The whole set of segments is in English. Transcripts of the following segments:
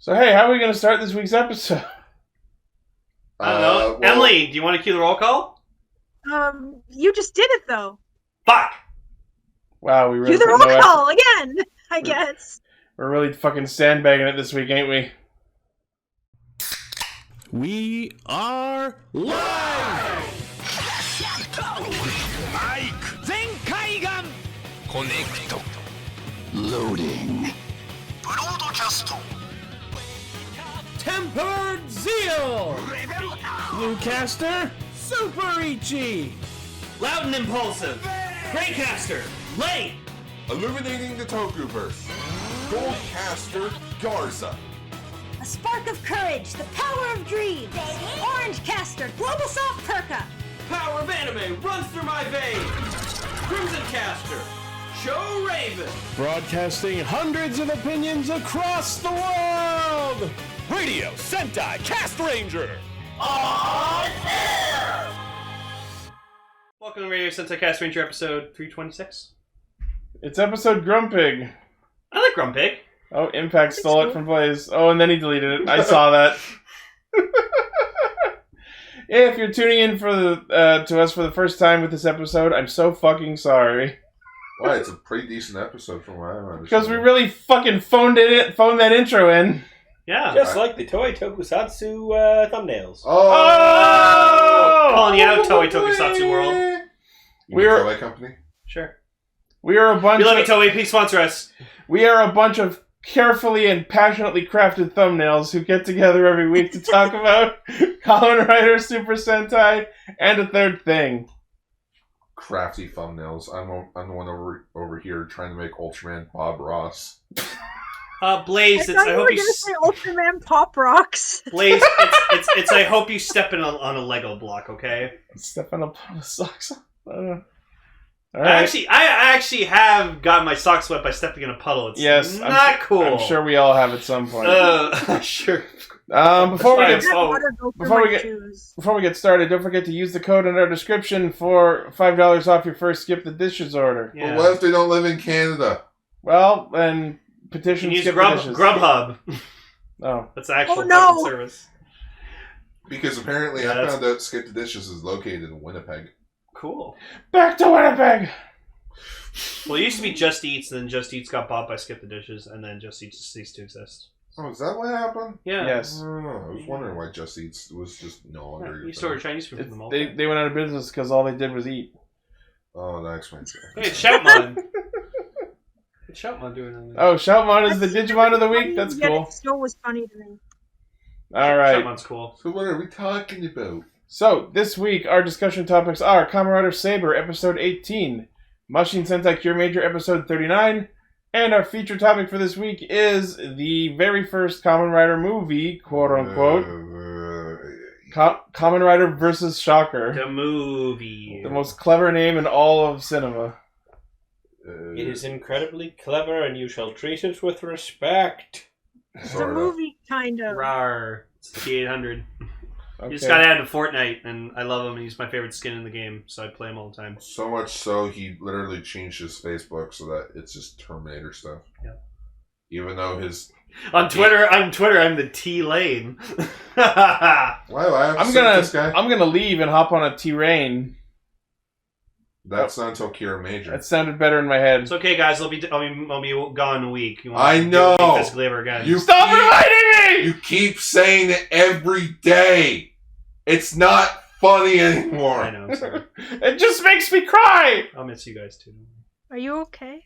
So, hey, how are we going to start this week's episode? I don't know. Well, Emily, do you want to cue the roll call? You just did it, though. Fuck! Wow, we really cue the roll call again, I guess. We're really fucking sandbagging it this week, ain't we? We are live! Connect. Loading. Broadcast. Tempered Zeal! Bluecaster, Super Ichi! Loud and impulsive. Greycaster, late. Illuminating the Tokuverse. Goldcaster, Garza. A spark of courage, the power of dreams. Orange caster, global soft perka. Power of anime runs through my veins. Crimson caster, Joe Raven. Broadcasting hundreds of opinions across the world! Radio Sentai Castranger! Welcome to Radio Sentai Castranger episode 326. It's episode Grumpig. I like Grumpig. Oh, Impact stole it from Blaze. Oh, and then he deleted it. I saw that. Yeah, if you're tuning in to us for the first time with this episode, I'm so fucking sorry. Well, it's a pretty decent episode from what I understand. Because we really fucking phoned that intro in. Yeah. Just like the Toei Tokusatsu thumbnails. Oh! Calling you out, Toei Tokusatsu World. We're Toei Company? Sure. We are a bunch We love you, Toei. Please sponsor us. We are a bunch of carefully and passionately crafted thumbnails who get together every week to talk about Kamen Rider, Super Sentai, and a third thing. Crafty thumbnails. I'm the one over here trying to make Ultraman Bob Ross. Blaze, I I hope you say Ultraman Pop Rocks. Blaze, it's I hope you step in on a Lego block, okay? Step on a pile of socks. All I right. actually have gotten my socks wet by stepping in a puddle. It's not cool. I'm sure we all have at some point. Sure. Before we get Shoes. started, don't forget to use the code in our description for $5 off your first Skip the Dishes order. Yeah. But what if they don't live in Canada? Well, then petition You use Skip the Dishes. Grubhub. Oh. That's the actual no. service. Because apparently I found out Skip the Dishes is located in Winnipeg. Cool. Back to Winnipeg! Well, it used to be Just Eats, and then Just Eats got bought by Skip the Dishes, and then Just Eats ceased to exist. Oh, is that what happened? Yeah. Yes. I don't know. I was wondering why Just Eats was just no longer. You store Chinese food from them all. They went out of business because all they did was eat. Oh, that explains it. Hey, it's Shoutmon. What's Shoutmon doing on there? Oh, Shoutmon is the Digimon of the week? That's cool. It still was funny to me. Alright. Shoutmon's cool. So what are we talking about? So, this week, our discussion topics are Kamen Rider Saber, episode 18, Mashin Sentai Kiramager, episode 39, and our feature topic for this week is the very first Kamen Rider movie, quote-unquote, Kamen Rider vs. Shocker. The movie. The most clever name in all of cinema. It is incredibly clever, and you shall treat it with respect. It's a movie, kind of. Rawr. It's the T-800. Okay. You just got added to Fortnite, and I love him, and he's my favorite skin in the game, so I play him all the time. So much so, he literally changed his Facebook so that it's just Terminator stuff. Yeah. Even though his... On Twitter, I'm the T-Lane. Why I'm gonna leave and hop on a T-Rain. That's not until Kiramager. That sounded better in my head. It's okay, guys. I'll be gone in a week. You I know. Be physically ever again. Stop inviting me! You keep saying it every day. It's not funny anymore. I know. I'm sorry. It just makes me cry! I'll miss you guys too. Are you okay?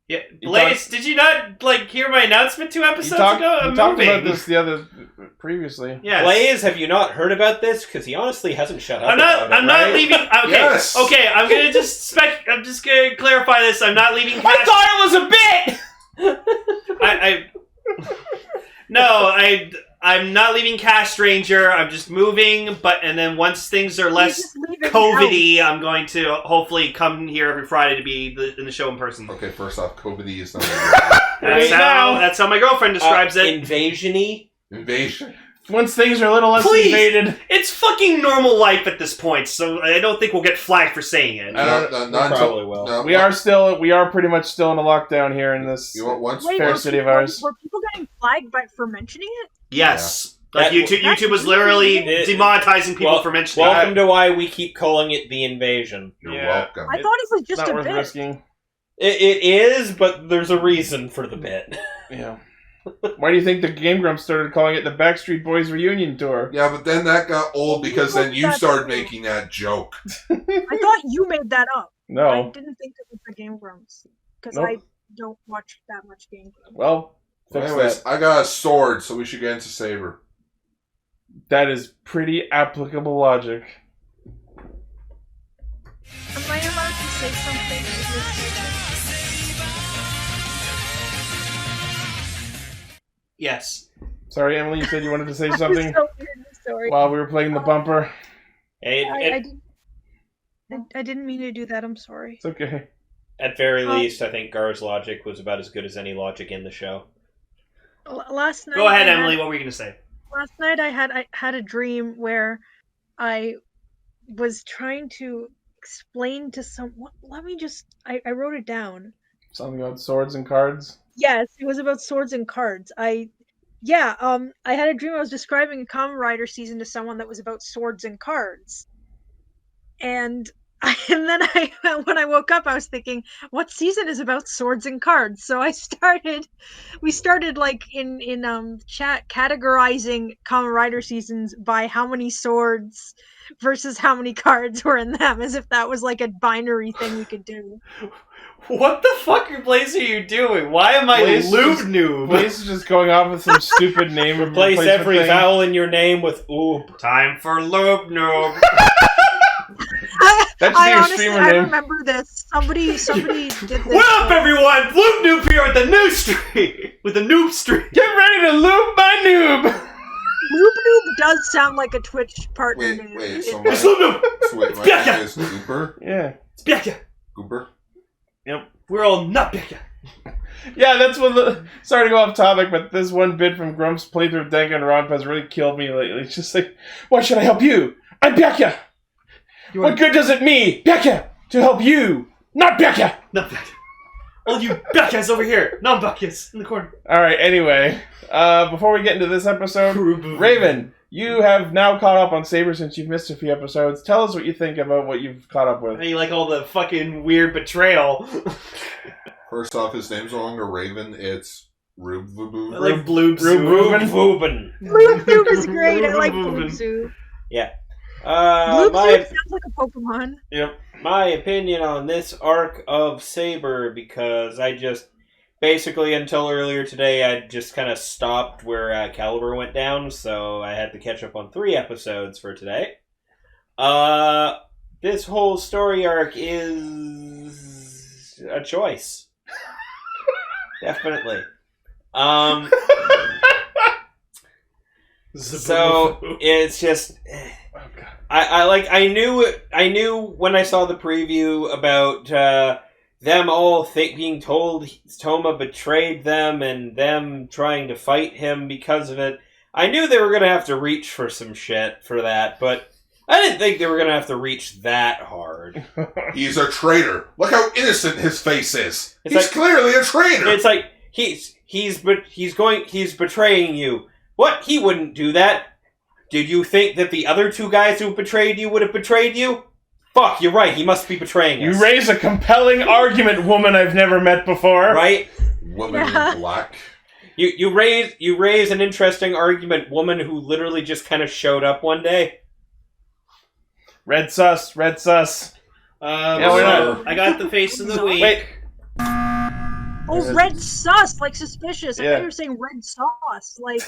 Yeah, Blaze, did you not hear my announcement 2 episodes ago? You talked about this previously. Yes. Blaze, have you not heard about this? Because he honestly hasn't shut up. I'm not leaving. Okay, Yes. okay. I'm just gonna clarify this. I'm not leaving. I thought it was a bit. I'm not leaving Castranger. I'm just moving. And then once things are less COVID-y, I'm going to hopefully come here every Friday to be in the show in person. Okay, first off, COVID-y is not That's how my girlfriend describes it. Invasion-y? invasion. Once things are a little less invaded. It's fucking normal life at this point, so I don't think we'll get flagged for saying it. Probably will. We are pretty much still in a lockdown here in this fair city of ours. Were people getting flagged for mentioning it? Yes. Like YouTube was literally demonetizing people for mentioning it. Welcome to why we keep calling it the invasion. You're welcome. I thought it was just Not a worth bit. risking. It is, but there's a reason for the bit. Yeah. Why do you think the Game Grumps started calling it the Backstreet Boys reunion tour? Yeah, but then that got old because then you started making that joke. I thought you made that up. No. I didn't think it was the Game Grumps. Because I don't watch that much Game Grumps. Well, anyways, I got a sword, so we should get into Saber. That is pretty applicable logic. Am I allowed to say something? Yes. Sorry, Emily, you said you wanted to say something Sorry. while we were playing the bumper. I didn't mean to do that. I'm sorry. It's okay. At very least, I think Gar's logic was about as good as any logic in the show. Last night. Go ahead, Emily. What were you going to say? Last night I had a dream where I was trying to explain to someone. Let me just. I wrote it down. Something about swords and cards? Yes, it was about swords and cards. I had a dream I was describing a Kamen Rider season to someone that was about swords and cards. And then when I woke up, I was thinking, what season is about swords and cards? So we started like in chat categorizing Kamen Rider seasons by how many swords versus how many cards were in them, as if that was like a binary thing we could do. What the fuck, Blaze, are you doing? Why am I lube noob? Blaze is just going off with some stupid name. Replace every vowel in your name with oob. Time for lube noob. That's I your honestly, streamer I name. remember this. Somebody did this. What up, everyone? Lube noob here with the new stream. With the noob stream. Get ready to lube my noob. Lube Noob does sound like a Twitch partner name. Wait, so It's lube noob. my name is Cooper? Yeah. It's Becca. Cooper? Yep. We're all not Becca. Yeah, that's what the... Sorry to go off topic, but this one bit from Grump's playthrough of Danganronpa has really killed me lately. It's just like, why should I help you? I'm Becca! What good does it me, Becca, to help you? Not Becca! Not Becca. All you Beccas over here. Non-Beccas in the corner. Alright, anyway. Before we get into this episode, Raven, you have now caught up on Saber since you've missed a few episodes. Tell us what you think about what you've caught up with. You like all the fucking weird betrayal. First off, his name's no longer Raven, it's Rubvaboo. I like Bloob Rubin. Lube Noob is great. I like Lube Noob. Yeah. Lube Noob sounds like a Pokemon. Yep. My opinion on this arc of Saber, because I just basically until earlier today I just kind of stopped where Caliber went down, so I had to catch up on 3 episodes for today. This whole story arc is a choice. Definitely. So it's just I knew when I saw the preview about them all being told Touma betrayed them and them trying to fight him because of it. I knew they were going to have to reach for some shit for that, but I didn't think they were going to have to reach that hard. He's a traitor. Look how innocent his face is. It's He's like, clearly a traitor. It's like he's betraying you. What? He wouldn't do that. Did you think that the other 2 guys who betrayed you would have betrayed you? Fuck, you're right. He must be betraying us. You raise a compelling argument, woman I've never met before. Right? Woman in black. You raise an interesting argument, woman who literally just kind of showed up one day. Red sus. Yeah, we're not. I got the face of the week. Wait. Oh, red sauce, like suspicious. I Yeah. thought you were saying red sauce, like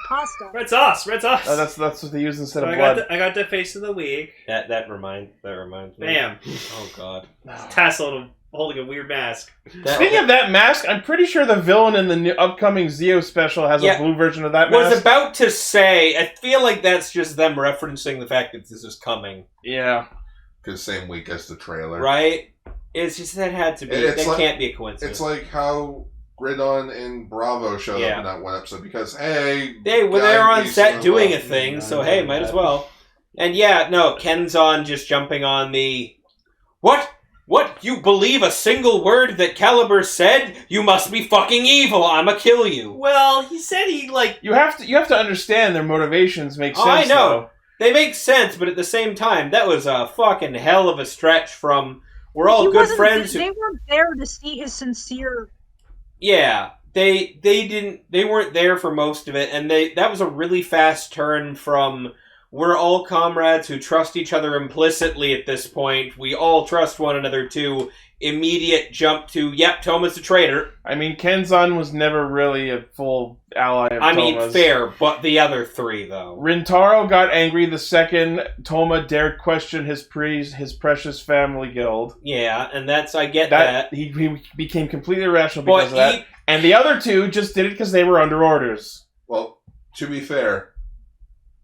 pasta. Red sauce. Oh, that's what they use instead So of blood. I got the face of the week. That reminds me. Bam. Oh god. Tassel holding a weird mask. Speaking of that mask, I'm pretty sure the villain in the new upcoming Zeo special has a blue version of that mask. Was about to say, I feel like that's just them referencing the fact that this is coming. Yeah. Because same week as the trailer. Right? It's just that had to be. That can't be a coincidence. It's like how Gridon and Bravo showed up in that one episode because, hey... They were on set doing a thing, so hey, might as well. And yeah, no, Ken's on just jumping on the... What? What? You believe a single word that Caliber said? You must be fucking evil. I'ma kill you. Well, he said he, like... You have to understand their motivations make sense, I know. though. They make sense, but at the same time, that was a fucking hell of a stretch from... We're all good friends. They weren't there to see his sincere... Yeah. They weren't there for most of it, and that was a really fast turn from... We're all comrades who trust each other implicitly at this point. We all trust one another to immediate jump to, yep, Touma's a traitor. I mean, Kenzan was never really a full ally of Touma's. I mean, fair, but the other three, though. Rintaro got angry the second Touma dared question his precious family guild. Yeah, and I get that. He became completely irrational because of that. And the other two just did it because they were under orders. Well, to be fair,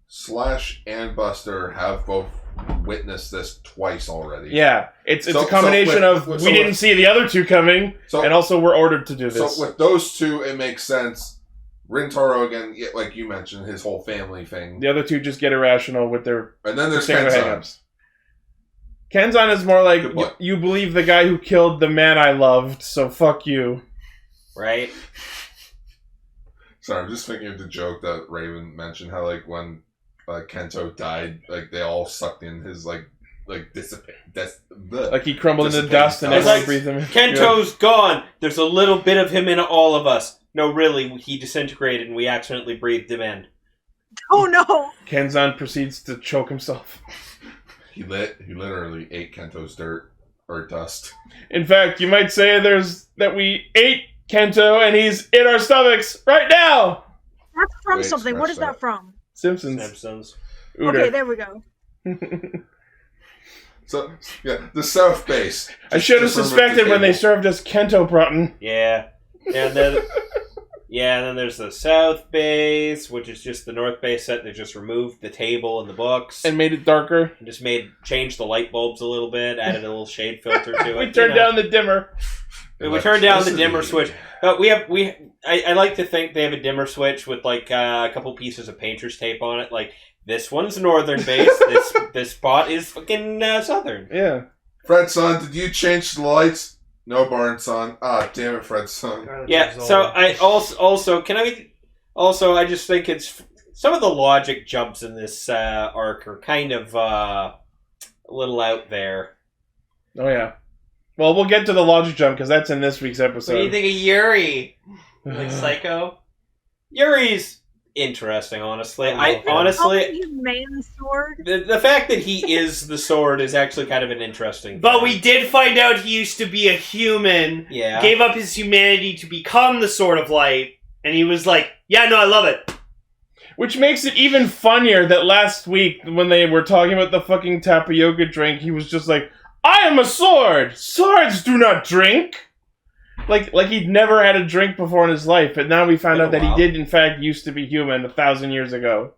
Slash and Buster have both witnessed this twice already. Yeah, it's a combination of we didn't see the other two coming, and also we're ordered to do this. So with those two, it makes sense. Rintaro, again, like you mentioned, his whole family thing. The other two just get irrational with their... And then there's Kenzan. Kenzan is more like, you believe the guy who killed the man I loved, so fuck you. Right? Sorry, I'm just thinking of the joke that Raven mentioned, how, like, when Kento died, like, they all sucked in his, like dissipate. Like he crumbled into dust and everyone breathed him in. Kento's gone. There's a little bit of him in all of us. No, really, he disintegrated and we accidentally breathed him in. Oh no! Kenzan proceeds to choke himself. He literally ate Kento's dirt or dust. In fact, you might say that we ate Kento and he's in our stomachs right now. That's from something. What is that from? Simpsons. Okay, there we go. So, yeah, the South Base. I should have suspected when they served us Kento Proton. Yeah. And then there's the South Base, which is just the North Base set. They just removed the table and the books. And made it darker. And just changed the light bulbs a little bit, added a little shade filter to it. We turned down the dimmer. We turned down the dimmer switch. I like to think they have a dimmer switch with like a couple pieces of painter's tape on it. Like, this one's northern base. this spot is fucking southern. Yeah. Fred, son, did you change the lights? No, Barn, son. Ah, damn it, Fred, son. Yeah. So I I just think it's some of the logic jumps in this arc are kind of a little out there. Oh yeah. Well, we'll get to the logic jump because that's in this week's episode. What do you think of Yuuri? Like Psycho? Yuri's interesting, honestly. His man sword. The fact that he is the sword is actually kind of an interesting But thing. we did find out he used to be a human. Yeah. Gave up his humanity to become the Sword of Light. And he was like, yeah, no, I love it. Which makes it even funnier that last week, when they were talking about the fucking tapioca drink, he was just like, I am a sword! Swords do not drink! Like he'd never had a drink before in his life, but now we found out that he did, in fact, used to be human 1,000 years ago.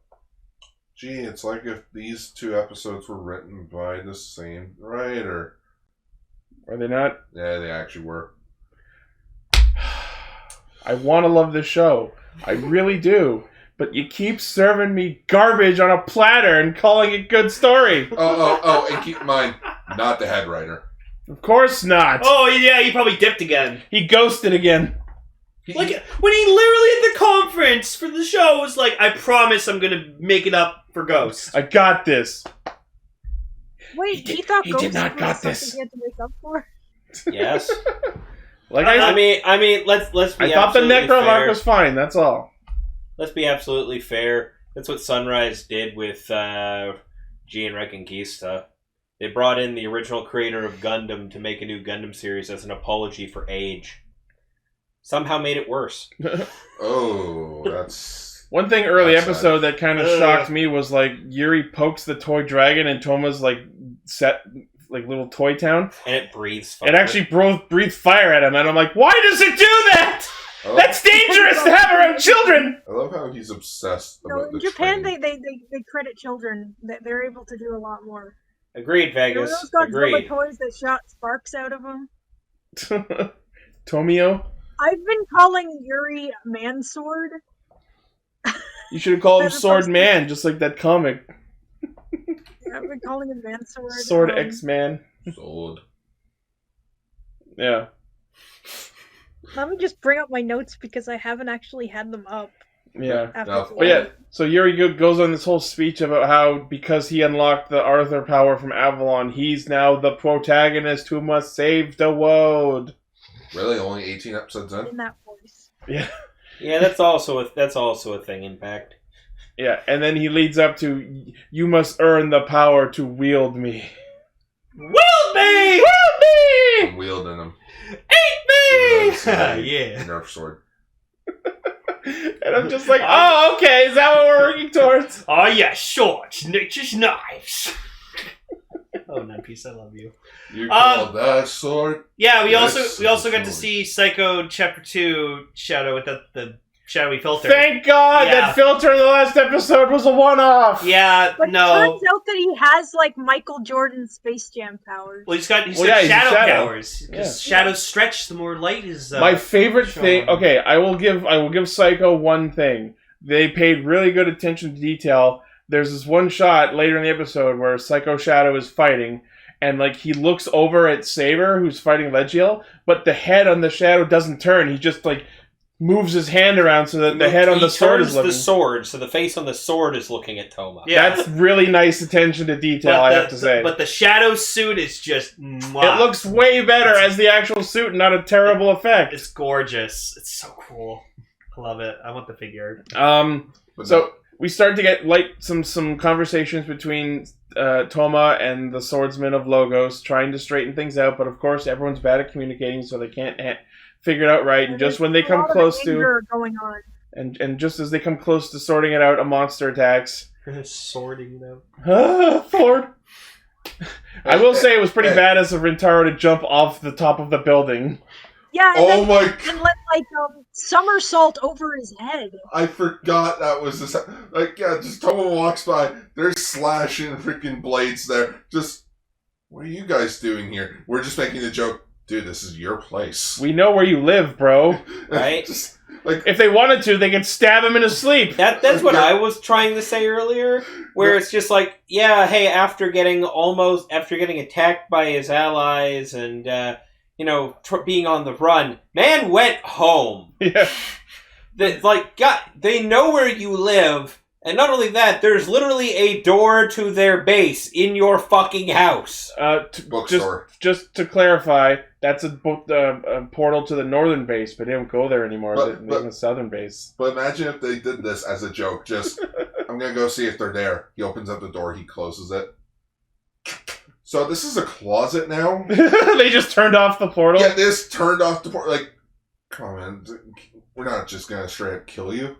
Gee, it's like if these two episodes were written by the same writer. Are they not? Yeah, they actually were. I want to love this show. I really do. But you keep serving me garbage on a platter and calling it good story. Oh, and keep in mind, not the head writer. Of course not. Oh, yeah, he probably dipped again. He ghosted again. Like, when he literally at the conference for the show was like, I promise I'm going to make it up for Ghost. I got this. Wait, he thought Ghost did not got was this. something he had to make up for? Yes. I mean, let's be. I thought the Necro fair. mark was fine. That's all. Let's be absolutely fair. That's what Sunrise did with G and Reconquista. They brought in the original creator of Gundam to make a new Gundam series as an apology for age. Somehow made it worse. Oh, that's... One thing early episode that kind of shocked me was like Yuuri pokes the toy dragon and Touma's like set like little toy town. And it breathes fire. It actually breathed fire at him and I'm like, why does it do that? That's dangerous to have around children! I love how he's obsessed about in Japan, they credit children. They're able to do a lot more. Agreed, Vegas. Those Godzilla Agreed. toys that shot sparks out of them. Tomio? I've been calling Yuuri Man Sword. You should have called him Sword Man, just like that comic. I've been calling him Man Sword. Sword X-Man. Sword. Yeah. Let me just bring up my notes because I haven't actually had them up. Yeah. After But yeah, so Yuri goes on this whole speech about how because he unlocked the Arthur power from Avalon, he's now the protagonist who must save the world. Really? Only 18 episodes in? In that voice. Yeah. Yeah, that's also a thing, in fact. Yeah, and then he leads up to, you must earn the power to wield me. Wield me! Wield me! I'm wielding him. Eat me! Yeah. Nerf sword. And I'm just like, oh, okay, is that what we're working towards? Oh yeah, swords, nature's knives. Oh, Nine Piece, I love you. You call that sword? Yeah, we This also got to sword. see Psycho Chapter 2 Shadow with the shadowy filter. Thank God Yeah. that filter in the last episode was a one-off. Yeah, But it no. turns out that he has like Michael Jordan Space Jam powers. Well, he's got Well, shadow, yeah, he's a shadow. powers because shadows stretch the more light is. My favorite shown. thing. Okay, I will give Psycho one thing. They paid really good attention to detail. There's this one shot later in the episode where Psycho Shadow is fighting, and like he looks over at Saber, who's fighting Legiel, but the head on the Shadow doesn't turn. He just like moves his hand around so that the head on the sword is looking. the sword, so the face on the sword is looking at Touma. Yeah. That's really nice attention to detail, I have to say. But the shadow suit is just. Mwah. It looks way better as the actual suit, not a terrible effect. It's gorgeous. It's so cool. I love it. I want the figure. So we start to get some conversations between Touma and the swordsman of Logos, trying to straighten things out. But of course, everyone's bad at communicating, so they can't figure it out right. And just when they come close to going on. and just as they come close to sorting it out, a monster attacks. Sorting them. Ford. I will say it was pretty badass of Rintaro to jump off the top of the building. Yeah, Oh my and let like somersault over his head. I forgot that was this. Like, yeah, just Touma walks by. They're slashing freaking blades there. Just, what are you guys doing here? We're just making a joke. Dude, this is your place. We know where you live, bro. Right? Just, like, If they wanted to, they could stab him in his sleep. That's what I was trying to say earlier, where it's just like, yeah, hey, after getting attacked by his allies and being on the run, man went home. Yeah. God, they know where you live, and not only that, there's literally a door to their base in your fucking house. bookstore. Just to clarify, that's a portal to the northern base, but they don't go there anymore. They're in the southern base. But imagine if they did this as a joke. Just, I'm going to go see if they're there. He opens up the door. He closes it. So this is a closet now? They just turned off the portal? Yeah, this turned off the portal. Like, come on, man. We're not just going to straight up kill you.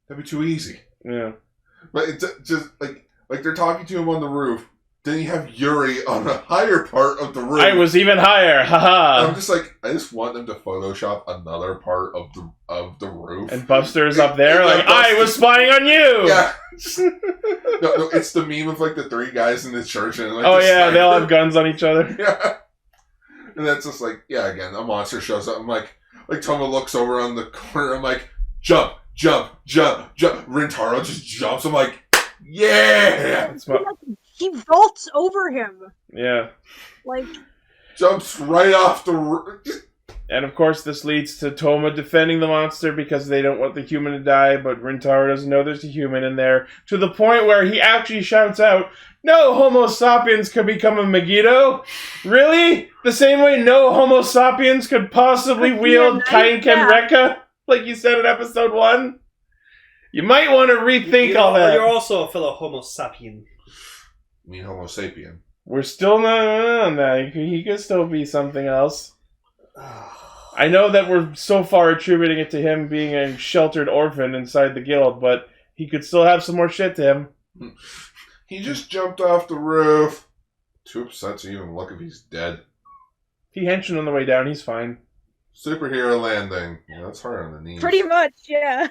That'd be too easy. Yeah. But it's just, like they're talking to him on the roof. Then you have Yuuri on a higher part of the roof. I was even higher, haha. I'm just like, I just want them to Photoshop another part of the roof. And Buster's up there, Yeah, like, I was spying on you! Yeah. No, it's the meme of like the three guys in the church and like. Oh the yeah, they all sniper. have guns on each other. Yeah. And that's just like, yeah, again, a monster shows up. I'm like Touma looks over on the corner. I'm like, jump, jump, jump, jump. Rintaro just jumps. I'm like, yeah. He vaults over him. Yeah. Like, Jumps right off the roof. And of course this leads to Touma defending the monster because they don't want the human to die, but Rintaro doesn't know there's a human in there, to the point where he actually shouts out, no Homo sapiens could become a Megiddo? Really? The same way no Homo sapiens could possibly wield Kainken Rekka? Like you said in episode 1? You might want to rethink all that. You're also a fellow Homo sapien. You mean Homo sapien? We're still not on that. He could still be something else. I know that we're so far attributing it to him being a sheltered orphan inside the guild, but he could still have some more shit to him. He just jumped off the roof. Too upset to even look if he's dead. He henched on the way down, he's fine. Superhero landing. Yeah, that's hard on the knees. pretty much, yeah.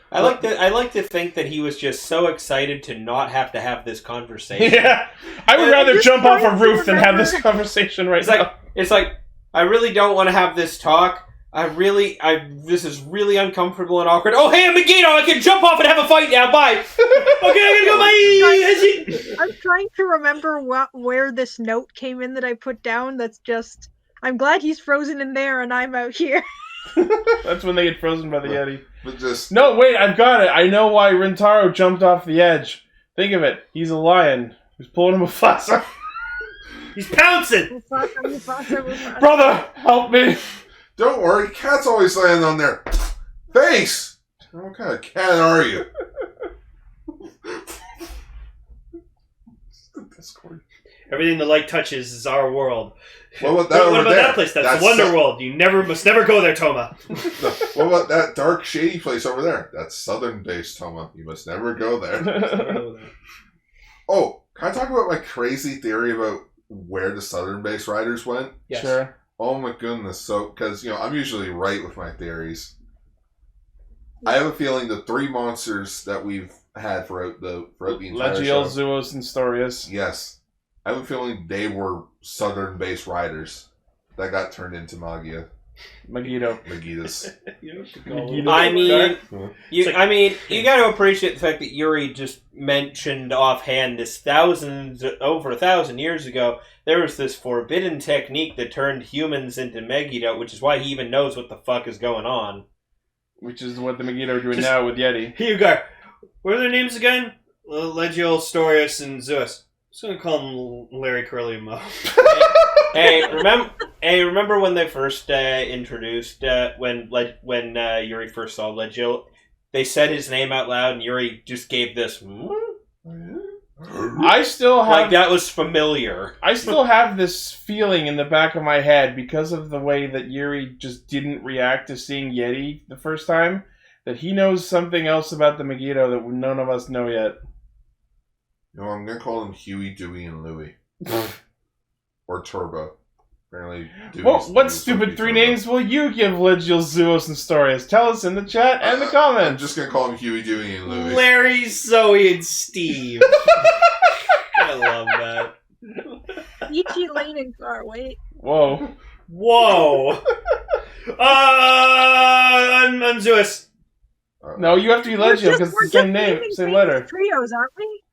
I like to think that he was just so excited to not have to have this conversation. Yeah, I would rather jump off a roof than have this conversation right now. It's like, I really don't want to have this talk, This is really uncomfortable and awkward. Oh, hey, I'm Megiddo! I can jump off and have a fight now, bye! Okay, I gotta go, bye! I'm trying to remember where this note came in that I put down that's just, I'm glad he's frozen in there and I'm out here. That's when they get frozen by the Yeti. But just... No, wait, I've got it. I know why Rintaro jumped off the edge. Think of it. He's a lion. He's pulling a Mufasa. He's pouncing! Mufasa. Brother, help me! Don't worry, cats always land on their face! What kind of cat are you? Discord. Everything the light touches is our world. What about that place? That's the Wonder World. You must never go there, Touma. What about that dark, shady place over there? That's southern-based, Touma. You must never go there. Oh, can I talk about my crazy theory about where the southern-based riders went? Yes. Sure. Oh my goodness. So, because, I'm usually right with my theories. I have a feeling the 3 monsters that we've had throughout the entire show. Legiel, Zuos, and Storius. Yes. I have a feeling they were southern-based riders that got turned into Megiddo. Megiddos. I mean, you got to appreciate the fact that Yuuri just mentioned offhand this over 1,000 years ago, there was this forbidden technique that turned humans into Megiddo, which is why he even knows what the fuck is going on. Which is what the Megiddo are doing now with Yeti. Here you go. What are their names again? Legiel, Storius, and Zeus. I'm just gonna call them Larry, Curly, and Moe. Remember when they first introduced when Yuuri first saw Legiel? They said his name out loud, and Yuuri just gave this. I still have that was familiar. I still have this feeling in the back of my head because of the way that Yuuri just didn't react to seeing Yeti the first time, that he knows something else about the Megiddo that none of us know yet. No, I'm gonna call them Huey, Dewey, and Louie. Or Turbo. Apparently, what stupid 3 names will you give Legiel, Zuos, and Storius? Tell us in the chat and the comments. I'm just gonna call them Huey, Dewey, and Louie. Larry, Zoe, and Steve. I love that. Ichi, Lane, and Car, wait. Whoa. I'm Zeus. No, you have to be Legiel because it's the same name, same letter. Trios, aren't we?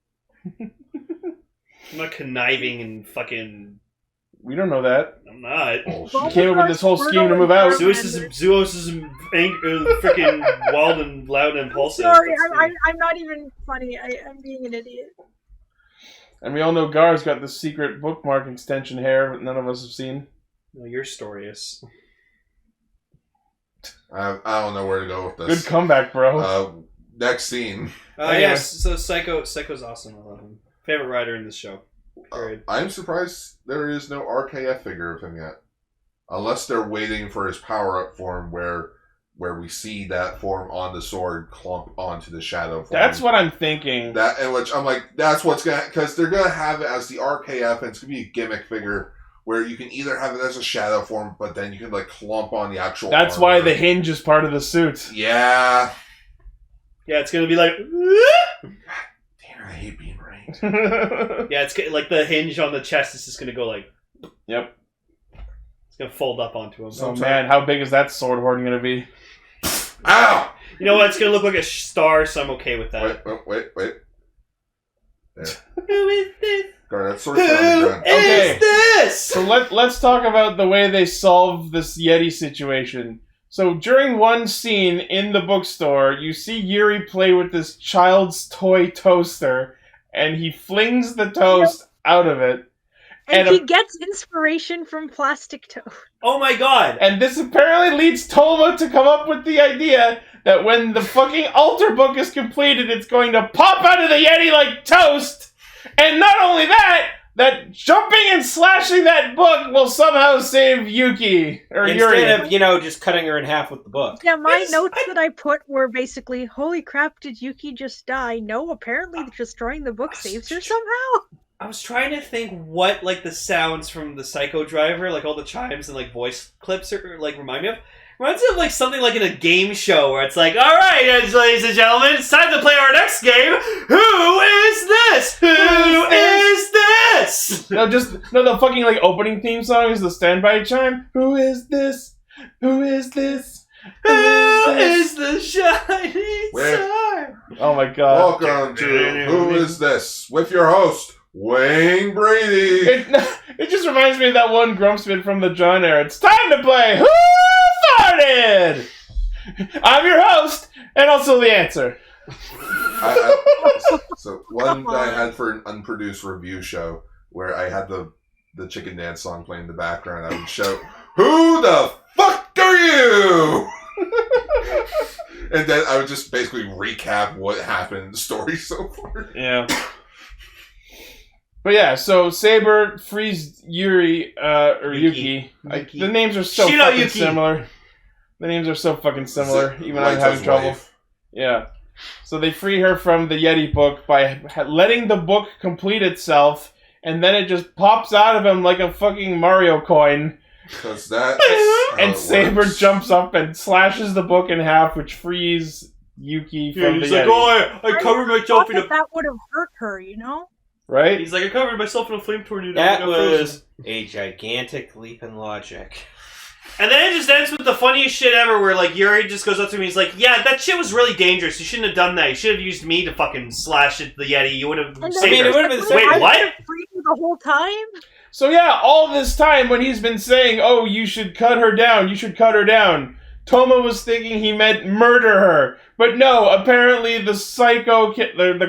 I'm not conniving and fucking... We don't know that. I'm not. You came up with this whole scheme to move out. Zeus is freaking wild and loud and impulsive. Sorry, I'm not even funny. I'm being an idiot. And we all know Gar's got this secret bookmark extension hair that none of us have seen. No, you're Storius. I don't know where to go with this. Good comeback, bro. Next scene. Yes, so Psycho's awesome. I love him. Favorite rider in this show. Period. I'm surprised there is no RKF figure of him yet. Unless they're waiting for his power-up form where we see that form on the sword clump onto the shadow form. That's what I'm thinking. That, in which I'm like, that's what's going to... Because they're going to have it as the RKF, and it's going to be a gimmick figure where you can either have it as a shadow form, but then you can, clump on the actual That's armor. why the hinge is part of the suit. Yeah. Yeah, it's going to be like... Damn, I hate being right. Yeah, it's like the hinge on the chest is just going to go like... Yep. It's going to fold up onto him. So, man, how big is that sword horn going to be? Ow! You know what? It's going to look like a star, so I'm okay with that. Wait. There. Who is this? God, that sword's on the ground. Is this? So let's talk about the way they solve this Yeti situation. So during one scene in the bookstore, you see Yuuri play with this child's toy toaster, and he flings the toast out of it. And he gets inspiration from Plastic Toad. Oh my god! And this apparently leads Touma to come up with the idea that when the fucking altar book is completed, it's going to pop out of the Yeti like toast! And not only that, that jumping and slashing that book will somehow save Yuki. Or Instead Yuuri. of, just cutting her in half with the book. Yeah, my notes that I put were basically, holy crap, did Yuki just die? No, apparently destroying the book saves her somehow. I was trying to think what, the sounds from the Psycho Driver, all the chimes and, voice clips remind me of. Reminds me of, something in a game show where it's like, alright, ladies and gentlemen, it's time to play our next game. Who is this? Who is this? No, the fucking, opening theme song is the standby chime. Who is this? Who is this? Who is the shining star? Oh my god. Welcome to Who Is This? With your host, Wayne Brady. It just reminds me of that one Grumpsman from the John era. It's time to play Who Farted? I'm your host, and also the answer. So one I had for an unproduced review show where I had the chicken dance song playing in the background. I would shout, "Who the fuck are you?" And then I would just basically recap what happened in the story so far. Yeah. But yeah, so Saber frees Yuki. The names are so fucking Yuki. similar. The names are so fucking similar, even I'm having trouble. Wife. Yeah. So they free her from the Yeti book by letting the book complete itself, and then it just pops out of him like a fucking Mario coin. Because that's and Saber jumps up and slashes the book in half, which frees Yuki from the Yeti. I covered myself in a... That would have hurt her, you know? Right? He's like, I covered myself in a flame tornado. That was a gigantic leap in logic. And then it just ends with the funniest shit ever where, like, Yuuri just goes up to me and he's like, yeah, that shit was really dangerous. You shouldn't have done that. You should have used me to fucking slash at the Yeti. You would have saved her. it would have been... Wait, what? The whole time? So yeah, all this time when he's been saying, oh, you should cut her down, Touma was thinking he meant murder her. But no, apparently the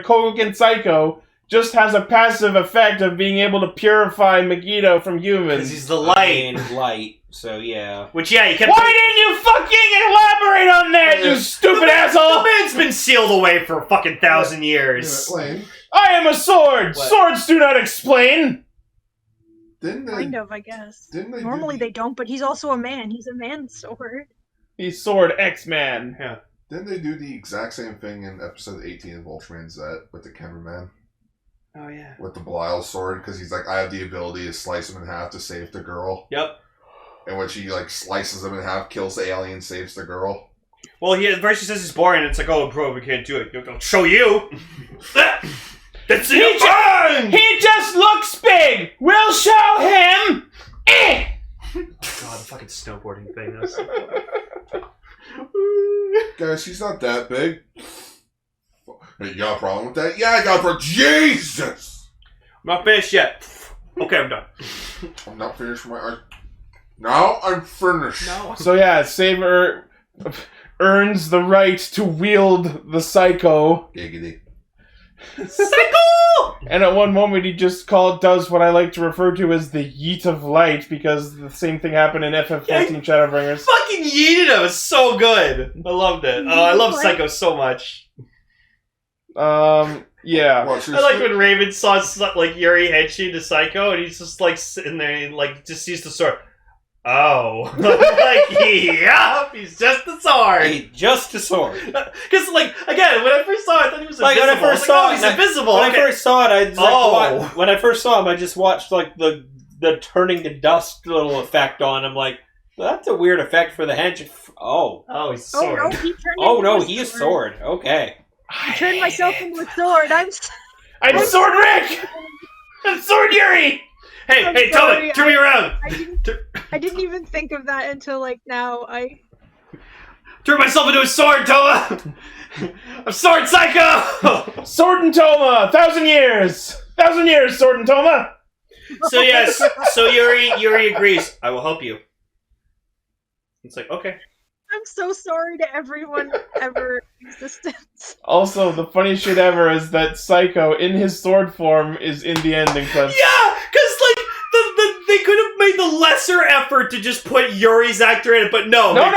Kogan Psycho just has a passive effect of being able to purify Megiddo from humans. Because he's the light. Light, so yeah. Which, yeah, he kept... Why didn't you fucking elaborate on that, you stupid asshole? The man's been sealed away for a fucking 1,000 years. I am a sword! What? Swords do not explain! Kind of, I guess. Didn't they Normally they don't, but he's also a man. He's a man sword. He's Sword X-Man. Yeah. Didn't they do the exact same thing in episode 18 of Ultraman Z with the cameraman? Oh, yeah. With the Belial sword, because he's like, I have the ability to slice him in half to save the girl. Yep. And when she, like, slices him in half, kills the alien, saves the girl. Well, at first he says he's boring, and it's like, oh, bro, we can't do it. I'll show you. That's it. He just looks big! We'll show him! Eh! God, the fucking snowboarding thing. That's Guys, he's not that big. Hey, you got a problem with that? Yeah, I got a problem. Jesus! I'm not finished yet. Okay, I'm done. I'm not finished with my art. Now I'm finished. No. So yeah, Saber earns the right to wield the Psycho. Giggity. Psycho! And at one moment he just does what I like to refer to as the yeet of light, because the same thing happened in FF14 Shadowbringers. Fucking yeeted him. It's so good. I loved it. Oh, I love Psycho so much. Yeah. Well, I like when Raven saw like Yuuri headshot to Psycho, and he's just like sitting there and like just sees the sword. Oh, like yeah, he's just a sword. He's just a sword. Because like again, when I first saw it, I thought he was Like, invisible. when I first saw it, he's invisible. When I first saw it, when I first saw him, I just watched like the turning to dust little effect on him. Like, that's a weird effect for the hench. Oh, he's a sword. He is sword. Okay. I turned myself into a sword. I'm Sword Rick! I'm Sword Yuuri! Hey, Touma, turn me around! I didn't even think of that until like now. I turn myself into a sword, Touma! I'm Sword Psycho! Sword and Touma! 1,000 years! 1,000 years, Sword and Touma! So yes, so Yuuri agrees. I will help you. It's like, okay. I'm so sorry to everyone ever in existence. Also, the funniest shit ever is that Psycho, in his sword form, is in the ending clips. Yeah, because like they could have made the lesser effort to just put Yuri's actor in it, but no. No.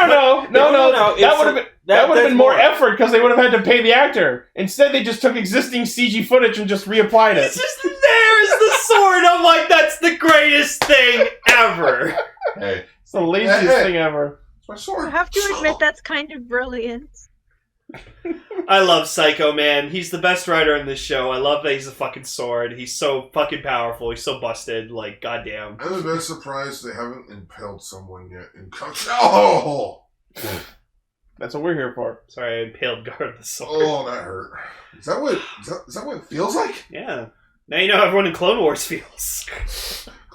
That would have been more effort because they would have had to pay the actor. Instead, they just took existing CG footage and just reapplied it. It's just there's the sword. I'm like, that's the greatest thing ever. Hey, it's the laziest thing ever. My sword. I have to admit that's kind of brilliant. I love Psycho, man. He's the best writer in this show. I love that he's a fucking sword. He's so fucking powerful. He's so busted. Like, goddamn. I'm a bit surprised they haven't impaled someone yet in Oh! That's what we're here for. Sorry, I impaled Guard the sword. Oh, that hurt. Is that what it feels like? Yeah. Now you know how everyone in Clone Wars feels.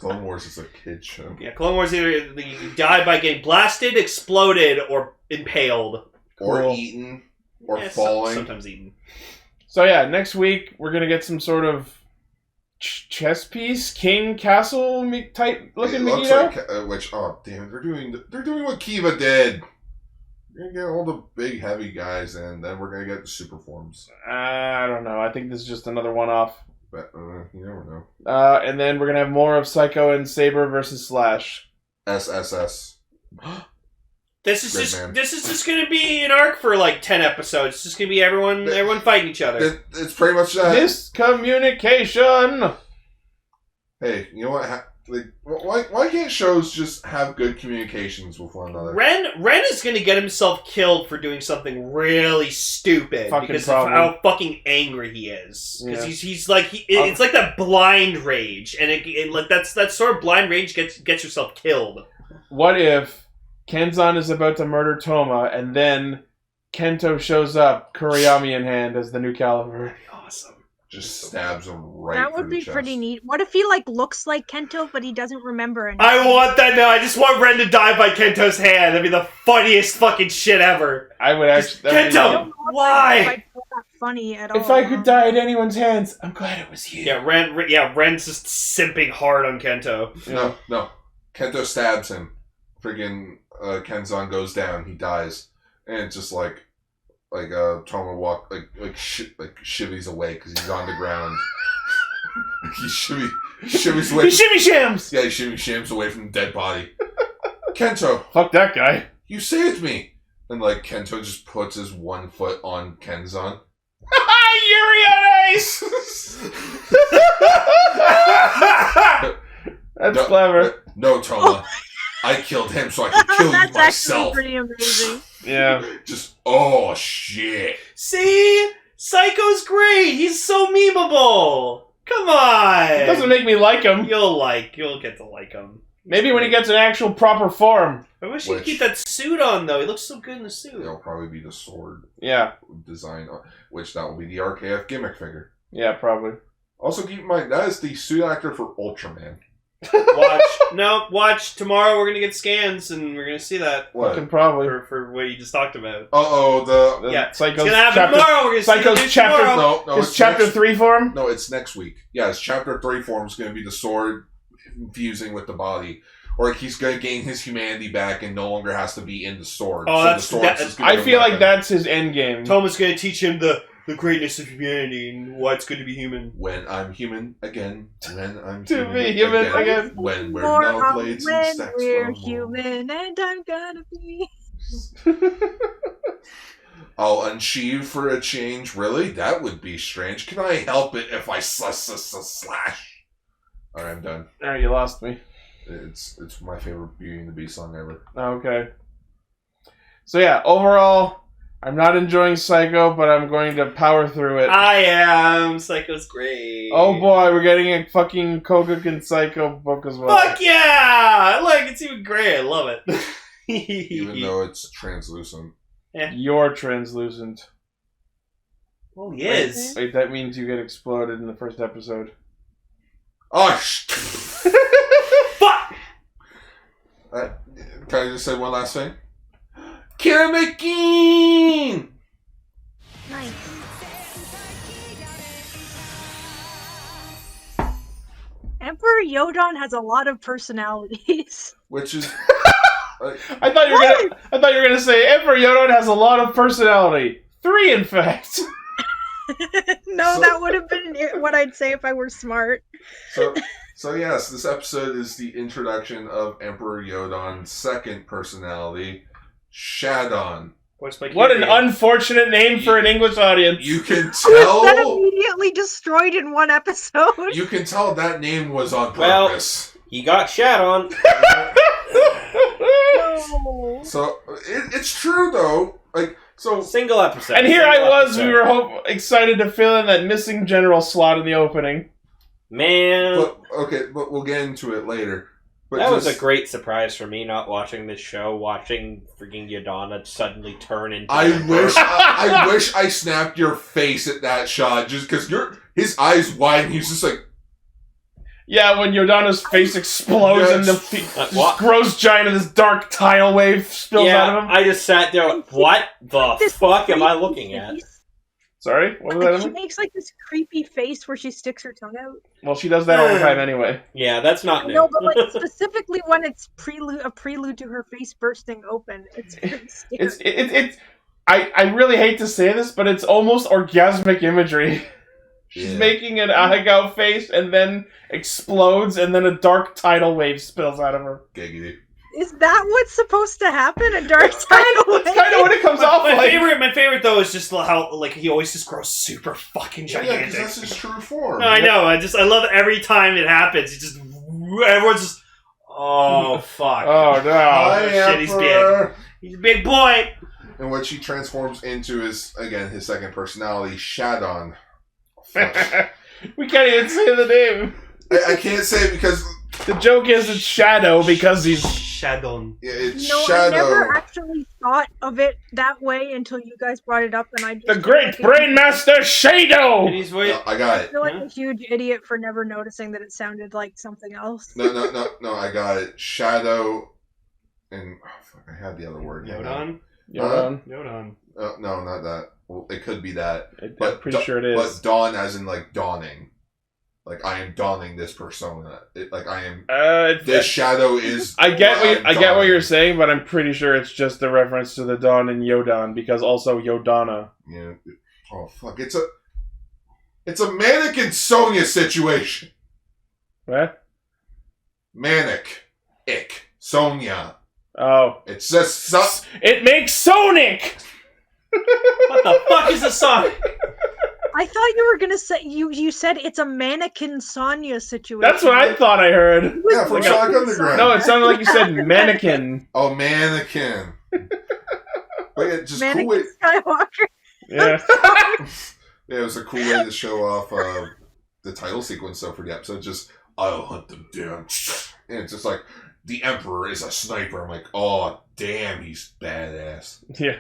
Clone Wars is a kid show. Yeah, Clone Wars either you die by getting blasted, exploded, or impaled. Or Cool. eaten. Or falling. Sometimes eaten. So yeah, next week we're gonna get some sort of chess piece, king castle type looking It looks Megiddo. like, damn, they're doing what Kiva did. We're gonna get all the big heavy guys, and then we're gonna get the super forms. I don't know. I think this is just another one-off. But you never know. And then we're gonna have more of Psycho and Saber versus Slash. SSS. This is Gridman. just gonna be an arc for like 10 episodes. It's just gonna be everyone fighting each other. It's pretty much that. Miscommunication. Hey, you know what? Why can't shows just have good communications with one another? Ren is gonna get himself killed for doing something really stupid because problem. of how fucking angry he is. Because Yeah. he's like it's like that blind rage, and it like that sort of blind rage gets yourself killed. What if Kenzan is about to murder Touma, and then Kento shows up, Kuriyami in hand, as the new caliber? Awesome. Just stabs him right That through would be the chest. pretty neat. What if he looks like Kento, but he doesn't remember anything? I want that now. I just want Ren to die by Kento's hand. That'd be the funniest fucking shit ever. I would actually. that'd be- Kento! I don't know if Why? I'd find that funny at all. If I could die at anyone's hands, I'm glad it was you. Yeah, Ren's just simping hard on Kento. No. Kento stabs him. Friggin' Kenzan goes down. He dies. And it's just like Touma shivvies away because he's on the ground. He shivvies away. He shimmy shams! Yeah, he shams away from the dead body. Kento, Fuck that guy. you saved me. And Kento just puts his one foot on Kenzan. Yuuri on ice! That's No, clever. No, Touma. I killed him so I could kill you That's myself. actually pretty amazing. Yeah. Just, oh shit. See? Psycho's great. He's so memeable. Come on. It doesn't make me like him. You'll get to like him. Maybe when he gets an actual proper form. I wish he'd keep that suit on though. He looks so good in the suit. It'll probably be the sword Yeah. design, which that will be the RKF gimmick figure. Yeah, probably. Also, keep in mind, that is the suit actor for Ultraman. Watch. Tomorrow we're gonna get scans and we're gonna see that Fucking probably. for what you just talked about. Uh-oh, Yeah, Psycho's it's gonna happen chapter, tomorrow. We're gonna see Psycho's the news chapter. tomorrow. No, Is it's chapter next, 3 for him? No, it's next week. Yeah, it's chapter 3 form is going to be the sword fusing with the body. Or he's going to gain his humanity back and no longer has to be in the sword. Oh, the sword's just gonna I be a feel like weapon. that's his end game. Toma's gonna teach him the greatness of humanity and why it's good to be human. When I'm human again. When I'm To be human again. When we're More no of blades and when stacks we're no more. human, and I'm gonna be. I'll unsheathe for a change. Really? That would be strange. Can I help it if I slash? Alright, I'm done. Alright, you lost me. It's my favorite Beauty and the Beast song ever. Okay. So yeah, overall, I'm not enjoying Psycho, but I'm going to power through it. I am. Psycho's great. Oh boy, we're getting a fucking Kogakuin Psycho book as well. Fuck yeah! It's even great. I love it. Even though it's translucent. You're translucent. Well, he is. Wait, that means you get exploded in the first episode. Oh, Fuck! Can I just say one last thing? Kiramager! Nice. Emperor Yodon has a lot of personalities. Which is... I thought you were gonna say Emperor Yodon has a lot of personality. 3, in fact. No, that would have been what I'd say if I were smart. So yes, this episode is the introduction of Emperor Yodon's second personality, Shadon. What an unfortunate name for an English audience. You can That tell... immediately destroyed in one episode. You can tell that name was on Well- purpose. He got shat on. No. So, it's true though. Single episode. And here I Single was, episode. we were excited to fill in that missing general slot in the opening. Man, but we'll get into it later. But that was a great surprise for me not watching this show, watching freaking Yodana suddenly turn into... I wish I snapped your face at that shot just because his eyes wide and he's just like... Yeah, when Yodana's face explodes and the what? gross giant of this dark tidal wave spills out of him. I just sat there. What the fuck am I looking at? Sorry, what was Like, that? she Emma? makes like this creepy face where she sticks her tongue out. Well, she does that all the time anyway. Yeah, that's not new. No, but like specifically when it's a prelude to her face bursting open, it's pretty scary. I really hate to say this, but it's almost orgasmic imagery. She's making an Ahegao face and then explodes, and then a dark tidal wave spills out of her. Giggity. Is that what's supposed to happen? A dark tidal wave? That's kind of what it comes off like. My favorite though is just how like he always just grows super fucking Yeah, gigantic. because that's his true form. No, I know. I love every time it happens. It just everyone's just oh fuck. Oh no! Hi, Shit, he's Emperor. big. He's a big boy. And what she transforms into is, again, his second personality, Shadon. Fuck. We can't even say the name. I can't say it because The joke is it's Shadow because he's Shadon. yeah, it's No, Shadow. I never actually thought of it that way until you guys brought it up, and I just the feel great like brain master Shadow. And he's No, I got I it. feel like a huge idiot for never noticing that it sounded like something else. No, I got it. Shadow and oh, fuck, I had the other word. Yodon. Yodon. No, not that. Well, it could be that. I'm pretty sure it is. But dawn as in like dawning. Like I am donning this persona. Like I am. This shadow is. I get what donning. you're saying, but I'm pretty sure it's just a reference to the dawn in Yodon because also Yodana. Yeah. Oh fuck! It's a mannequin Sonya situation. What? Manic, ick, Sonya. Oh, It's just it makes Sonic. What the fuck is a Sonic? I thought you were gonna say you said it's a mannequin Sonya situation. That's what I thought I heard. Yeah, from Sonic Underground. No, it sounded like you said mannequin. Oh, mannequin. But yeah, just Mannequin cool way. Skywalker. Yeah. Yeah, it was a cool way to show off the title sequence though for the episode. Just I'll hunt them down, and it's just like the Emperor is a sniper. I'm like, oh damn, he's badass. Yeah.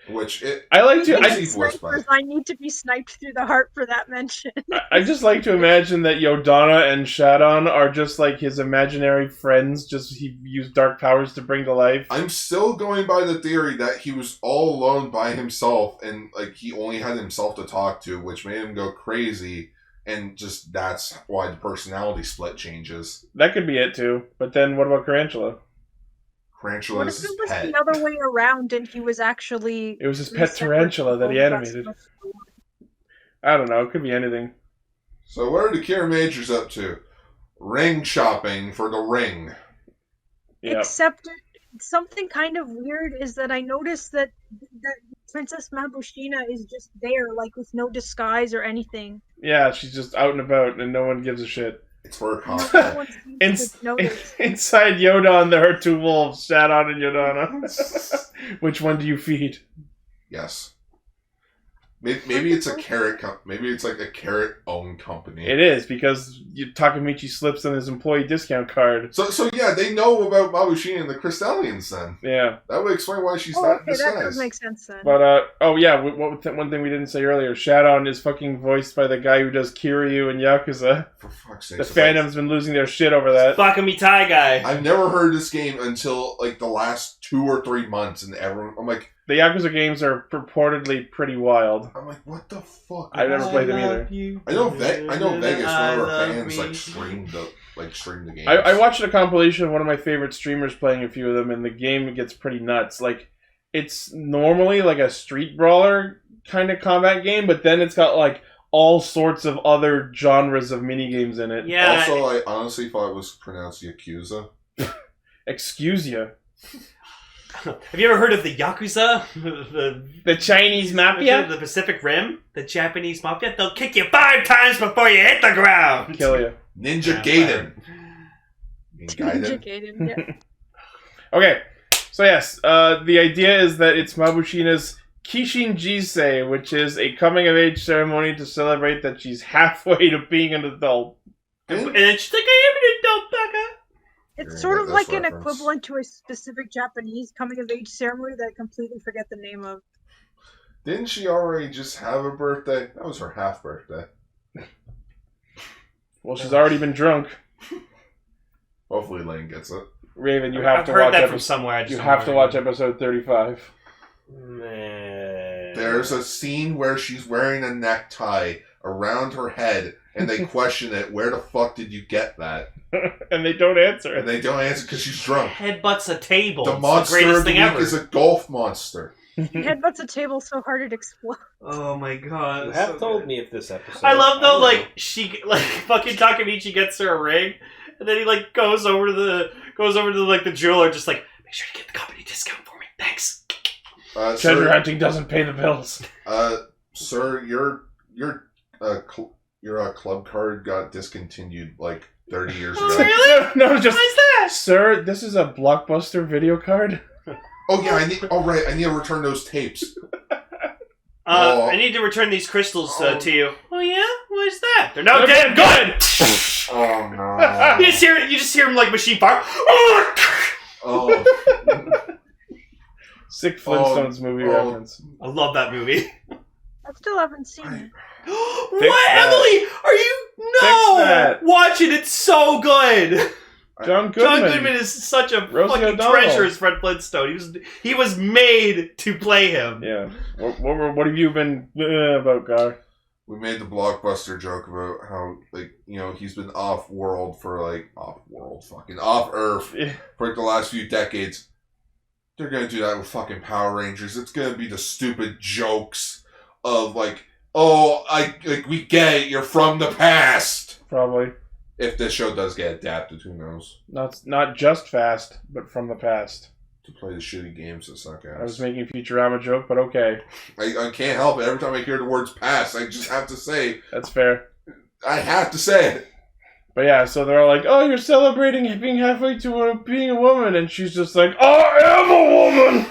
Which I like to. I see voiced by. Snipers, I need to be sniped through the heart for that mention. I just like to imagine that Yodana and Shadon are just like his imaginary friends. Just he used dark powers to bring to life. I'm still going by the theory that he was all alone by himself, and like he only had himself to talk to, which made him go crazy. And just that's why the personality split changes. That could be it too. But then what about Tarantula? What Tarantula's if his it was pet. the other way around and he was actually... It was his pet tarantula that he animated. I don't know. It could be anything. So what are the Kiramagers up to? Ring shopping for the ring. Yeah. Except something kind of weird is that I noticed that Princess Mabushina is just there, like with no disguise or anything. Yeah, she's just out and about, and no one gives a shit. It's for No cosplay. one seems to notice. Inside Yodon, there are two wolves, Shadon and Yodana. Which one do you feed? Yes. Maybe it's a carrot. Maybe it's like a carrot-owned company. It is, because Takamichi slips on his employee discount card. So yeah, they know about Mabushina and the Crystallians then. Yeah. That would explain why she's Oh, not okay, that does disguised. make sense then. But, one thing we didn't say earlier, Shadon is fucking voiced by the guy who does Kiryu and Yakuza. For fuck's sake. The fandom's been losing their shit over that. Bakamitai guy. I've never heard this game until like the last 2 or 3 months, and everyone, I'm like, The Yakuza games are purportedly pretty wild. what the fuck? I've never played them either. I know Vegas. One of our fans like streamed the game. I watched a compilation of one of my favorite streamers playing a few of them, and the game gets pretty nuts. Like, it's normally like a street brawler kind of combat game, but then it's got like all sorts of other genres of minigames in it. Yeah. Also, I honestly thought it was pronounced Yakuza. Excuse you. Have you ever heard of the Yakuza? The Chinese Mafia? The Pacific Rim? The Japanese Mafia? They'll kick you 5 times before you hit the ground! Kill you. Ninja Gaiden. Ninja Gaiden, yeah. Okay, so yes, the idea is that it's Mabushina's Kishin Jisei, which is a coming-of-age ceremony to celebrate that she's halfway to being an adult. And then she's like, I am an adult, Baka! It's sort of That's like an reference. equivalent to a specific Japanese coming-of-age ceremony that I completely forget the name of. Didn't she already just have a birthday? That was her half birthday. Well, she's already been drunk. Hopefully Lane gets it. Raven, you have I've to heard watch that from somewhere. You have to watch episode 35. Man. There's a scene where she's wearing a necktie around her head, and they question it, where the fuck did you get that? And they don't answer it. And they don't answer because she's drunk. Headbutts a table. The It's monster the greatest of the thing week ever. is a golf monster. He headbutts a table so hard it explodes. Oh my god. You that's have so told good. me if this episode. I love though, don't like know. she, like fucking Takamichi gets her a ring, and then he like goes over to the jeweler, just like make sure to get the company discount for me. Thanks. Treasure hunting doesn't pay the bills. Sir, your club card got discontinued like 30 years ago. Oh, really? No, just Why is that? sir, this is a Blockbuster video card. Oh yeah, I need to return those tapes. I need to return these crystals to you. Oh yeah? Why is that? They're no damn good. Oh no. You just hear him like machine fire. Oh. Sick Flintstones movie reference. I love that movie. I still haven't seen it. What, that. Emily? Are you no? that. Watch it. It's so good. John Goodman. John Goodman is such a Rosie fucking O'Donnell. treasure as Fred Flintstone. He was made to play him. Yeah. What have you been about, Gar? We made the Blockbuster joke about how, like, you know, he's been off Earth for like the last few decades. They're gonna do that with fucking Power Rangers. It's gonna be the stupid jokes of like, we get it, you're from the past. Probably. If this show does get adapted, who knows? Not just fast, but from the past. To play the shitty games that suck ass. I was making a Futurama joke, but okay. I can't help it. Every time I hear the words past, I just have to say, That's fair. I have to say it. But yeah, so they're all like, oh, you're celebrating being halfway to being a woman. And she's just like, I am a woman!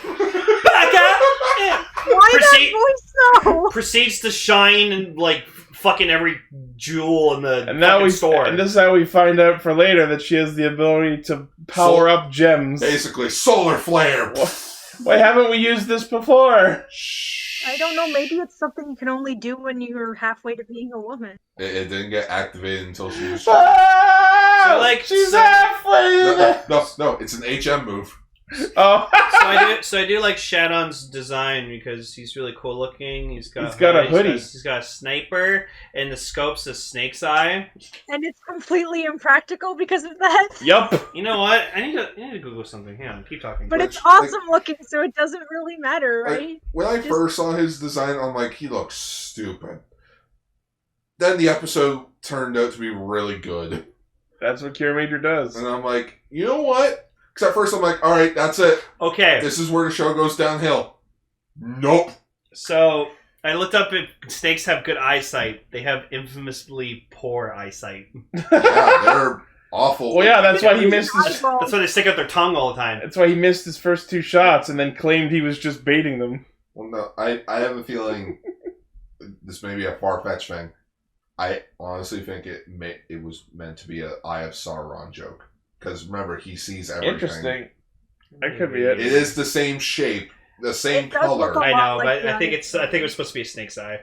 Why that voice though? Proceeds to shine and like fucking every jewel in the And now store. And this is how we find out for later that she has the ability to power up gems. Basically, solar flare. Why haven't we used this before? I don't know. Maybe it's something you can only do when you're halfway to being a woman. It didn't get activated until she was... Ah! So, like, she's so- halfway! No, it's an HM move. Oh. So I do like Shadon's design because he's really cool looking. He's got a hoodie. He's got a sniper, and the scope's a snake's eye. And it's completely impractical because of that. Yup. You know what? I need to Google something. Hang on, keep talking. But it's awesome looking, so it doesn't really matter, right? When I first saw his design, I'm like, he looks stupid. Then the episode turned out to be really good. That's what Kiramager does. And I'm like, you know what? Because at first I'm like, alright, that's it. Okay. This is where the show goes downhill. Nope. So I looked up if snakes have good eyesight. They have infamously poor eyesight. Yeah, they're awful. Well, yeah, that's why he missed his... That's why they stick out their tongue all the time. That's why he missed his first 2 shots and then claimed he was just baiting them. Well, no, I have a feeling this may be a far-fetched thing. I honestly think it was meant to be a Eye of Sauron joke. Because remember, he sees everything. Interesting. That could be it. It is the same shape, the same It does look color. a I know, lot like but I think it was supposed to be a snake's eye.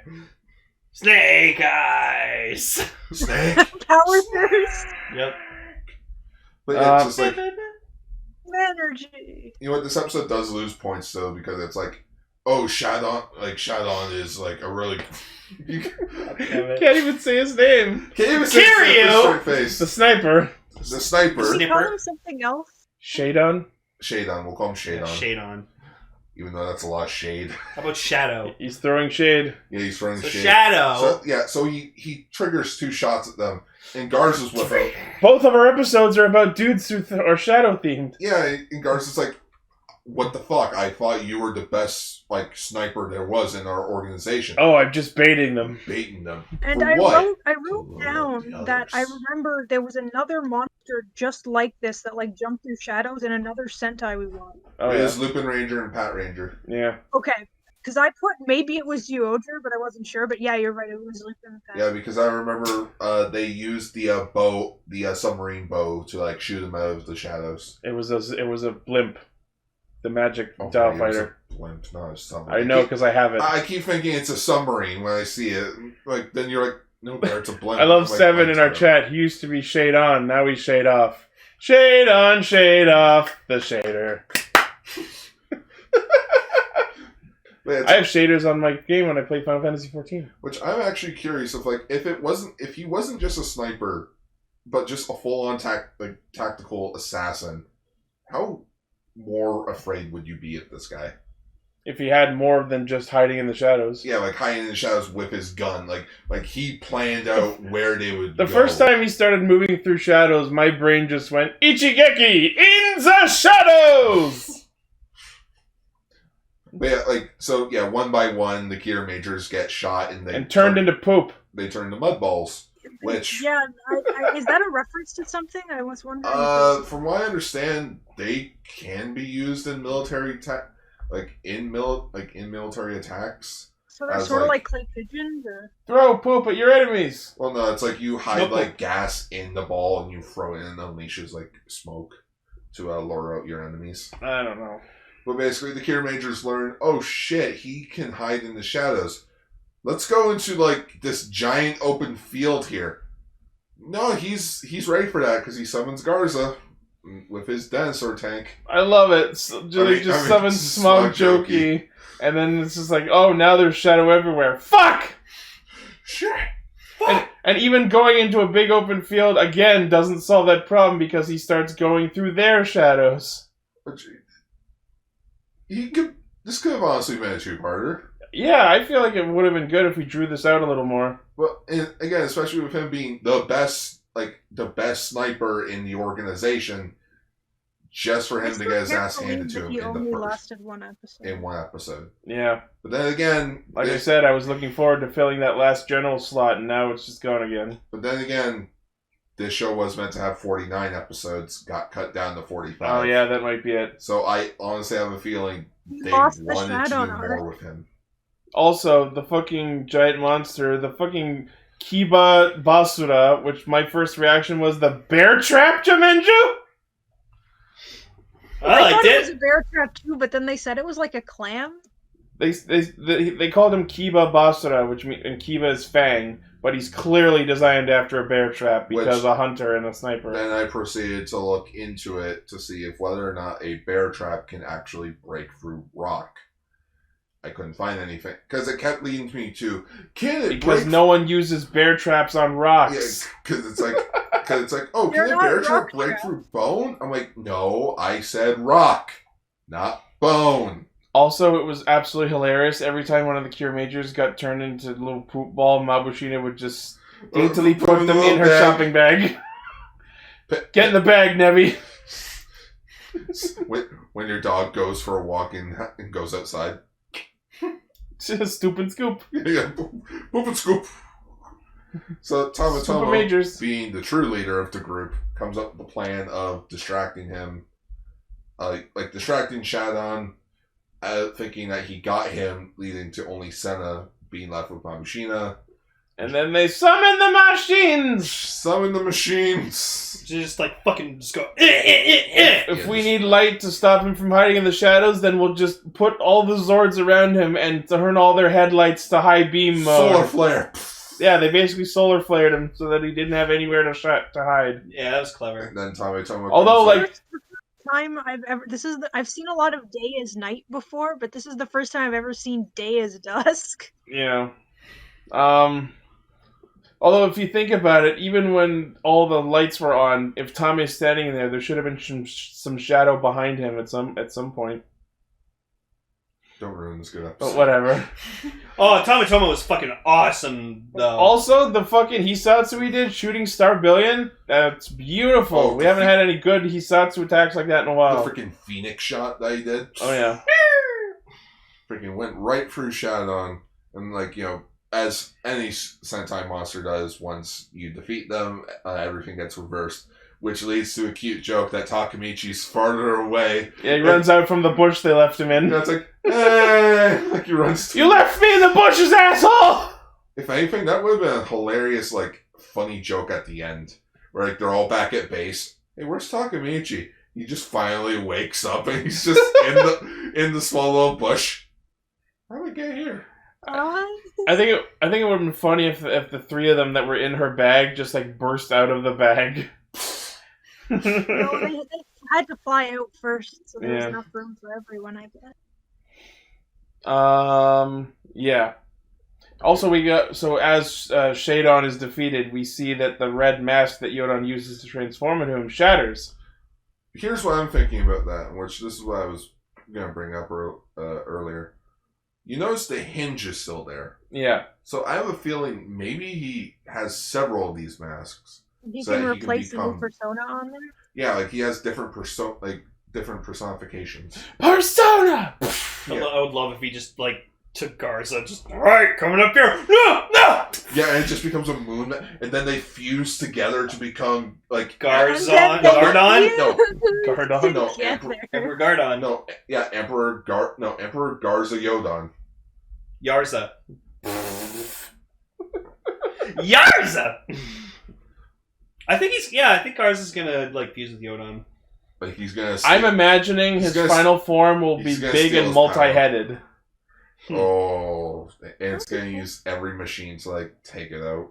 Snake eyes. Snake. Power thirst, Yep. But it's just like, energy. you know what? This episode does lose points though because it's like, oh, Shadon is like a really. Can't even say his name. Can't even say his name with a straight face. The sniper. The sniper. Does he Snipper. call him something else? Shadon. Shadon. We'll call him Shadon. Shadon. Even though that's a lot of shade. How about Shadow? He's throwing shade. Yeah, he's throwing So shade. Shadow. So he triggers 2 shots at them, and Garza's with him. Both of our episodes are about dudes who are shadow themed. Yeah, and Garza's like, what the fuck? I thought you were the best, like, sniper there was in our organization. Oh, I'm just baiting them. Baiting them. And For I what? wrote down that I remember there was another monster just like this that like jumped through shadows in another Sentai we watched. Oh, It yeah. is Lupin Ranger and Pat Ranger. Yeah. Okay, because I put maybe it was Zyuohger, but I wasn't sure. But yeah, you're right. It was Lupin and Pat. Yeah, because I remember they used the bow, the submarine bow, to like shoot them out of the shadows. It was a blimp. The magic Oh, Dow it was fighter. a blimp, not a submarine. I know because I have it. I keep thinking it's a submarine when I see it. Like then you're like, No, there, it's a blend. I love like, Seven in our like, chat. He used to be shade on, now he's shade off. Shade on, shade off, the shader. I have shaders on my game when I play Final Fantasy XIV. Which I'm actually curious if, like, if he wasn't just a sniper, but just a full-on tactical assassin, how more afraid would you be of this guy? If he had more than just hiding in the shadows. Yeah, like hiding in the shadows with his gun. Like he planned out where they would go. The first time he started moving through shadows, my brain just went, Ichigeki in the shadows! But yeah, one by one, the Kiramagers get shot and turned into poop. They turn into mud balls. Which is that a reference to something? I was wondering. From what I understand, they can be used in military military attacks. So they're sort of like clay pigeons, or throw poop at your enemies. Well, no, it's like you hide gas in the ball and you throw it in and it unleashes smoke to lure out your enemies. I don't know. But basically, the Kiramagers learn, oh shit, he can hide in the shadows. Let's go into this giant open field here. No, he's ready for that because he summons Garza with his dinosaur tank. I love it. Just summons Smog Jokey, and then it's just like, oh, now there's shadow everywhere. Fuck! Shit. And even going into a big open field again doesn't solve that problem because he starts going through their shadows. This could have honestly been a two-parter. Yeah, I feel like it would have been good if we drew this out a little more. Well, and again, especially with him being the best sniper in the organization, just for him to get his ass handed to him he only lasted one episode. In one episode. Yeah. But then again, like I said, I was looking forward to filling that last general slot, and now it's just gone again. But then again, this show was meant to have 49 episodes, got cut down to 45. Oh yeah, that might be it. So I honestly have a feeling they wanted to do more with him. Also, the fucking giant monster, the fucking Kiba Basura, which my first reaction was the bear trap Jamenju? I thought it was a bear trap too, but then they said it was like a clam. They called him Kiba Basura, which means and Kiba is Fang, but he's clearly designed after a bear trap because a hunter and a sniper. Then I proceeded to look into it to see if whether or not a bear trap can actually break through rock. I couldn't find anything because it kept leading me to because no one uses bear traps on rocks. Yeah, because it's like oh, can a bear trap break through bone? I'm like, no, I said rock, not bone. Also, it was absolutely hilarious. Every time one of the Kiramagers got turned into a little poop ball, Mabushina would just daintily put them in her shopping bag. Get in the bag, Nevi. When your dog goes for a walk and goes outside. Stoop and scoop. Yeah, poop and scoop. So Touma, being the true leader of the group, comes up with the plan of distracting him. Distracting Shadon, thinking that he got him, leading to only Senna being left with Mabushina. And then they summon the machines! Summon the machines! Just fucking just go. If we need light to stop him from hiding in the shadows, then we'll just put all the Zords around him and turn all their headlights to high beam mode. Solar flare. Yeah, they basically solar flared him so that he didn't have anywhere to hide. Yeah, that was clever. And then Touma. Although, time I've seen a lot of day as night before, but this is the first time I've ever seen day as dusk. Yeah. Although, if you think about it, even when all the lights were on, if Tommy's standing there should have been some shadow behind him at some point. Don't ruin this good episode. But whatever. Oh, Touma was fucking awesome, though. Also, the fucking Hisatsu we did, shooting Star Billion, that's beautiful. Oh, we haven't had any good Hisatsu attacks like that in a while. The freaking Phoenix shot that he did. Oh, yeah. Freaking went right through Shadon. And, as any Sentai monster does, once you defeat them, everything gets reversed. Which leads to a cute joke that Takemichi's farther away. Yeah, he runs out from the bush they left him in. It's like, hey! He runs. You left me in the bushes, asshole! If anything, that would have been a hilarious, funny joke at the end. Where, they're all back at base. Hey, where's Takemichi? He just finally wakes up and he's just in the small little bush. How did I get here? I think it would have been funny if the three of them that were in her bag just like burst out of the bag. No, they had to fly out first, so there was Yeah. enough room for everyone, I guess. Yeah. Also, we got as Shadon is defeated, we see that the red mask that Yodon uses to transform into him shatters. Here's what I'm thinking about that, which this is what I was going to bring up earlier. You notice the hinge is still there. Yeah. So I have a feeling maybe he has several of these masks. You So can that he can replace the new become- persona on there. Yeah, like he has different personifications. Persona! I would love if he just like took Garza, just alright, coming up here. No! Yeah, and it just becomes a moon, and then they fuse together to become like Garzon? And then they Gardon? fuse No. Gardon? No, together. Emperor Gardon. No, yeah, Emperor Garza Yodon. Yarza. Yarza! I think Garza's gonna like fuse with Yodon. Like he's gonna. I'm imagining his gonna- final form will be he's gonna big steal and his multi-headed. Oh, and it's gonna use every machine to like take it out.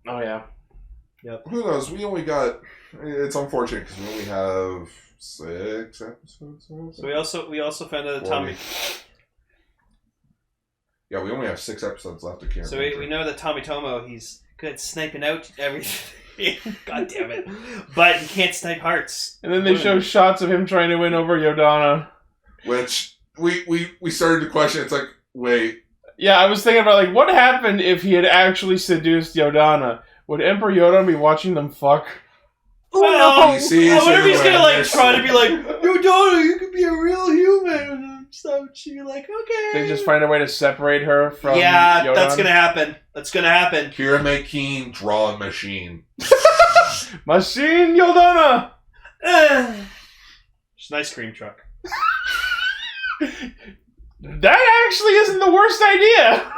Oh yeah. Who knows? We only got. It's unfortunate because we only have 6 episodes. So we also found out that 40. Tommy. Yeah, we only have 6 episodes left of Kamen So we know that Tommy Tomo, he's good at sniping out everything. God damn it! But he can't snipe hearts. And then they show shots of him trying to win over Yodana. Which we started to question. It's like, wait, Yeah, I was thinking about like what happened if he had actually seduced Yodana. Would Emperor Yodon be watching them fuck? Oh Well, no! he sees I wonder if he's gonna like everywhere. try to be like, Yodana, you could be a real human. So she'd be like, okay. They just find a way to separate her from Yeah, Yodon. that's gonna happen. That's gonna happen. Kiramager draw machine. Mashin Yodana! Just an ice cream truck. That actually isn't the worst idea!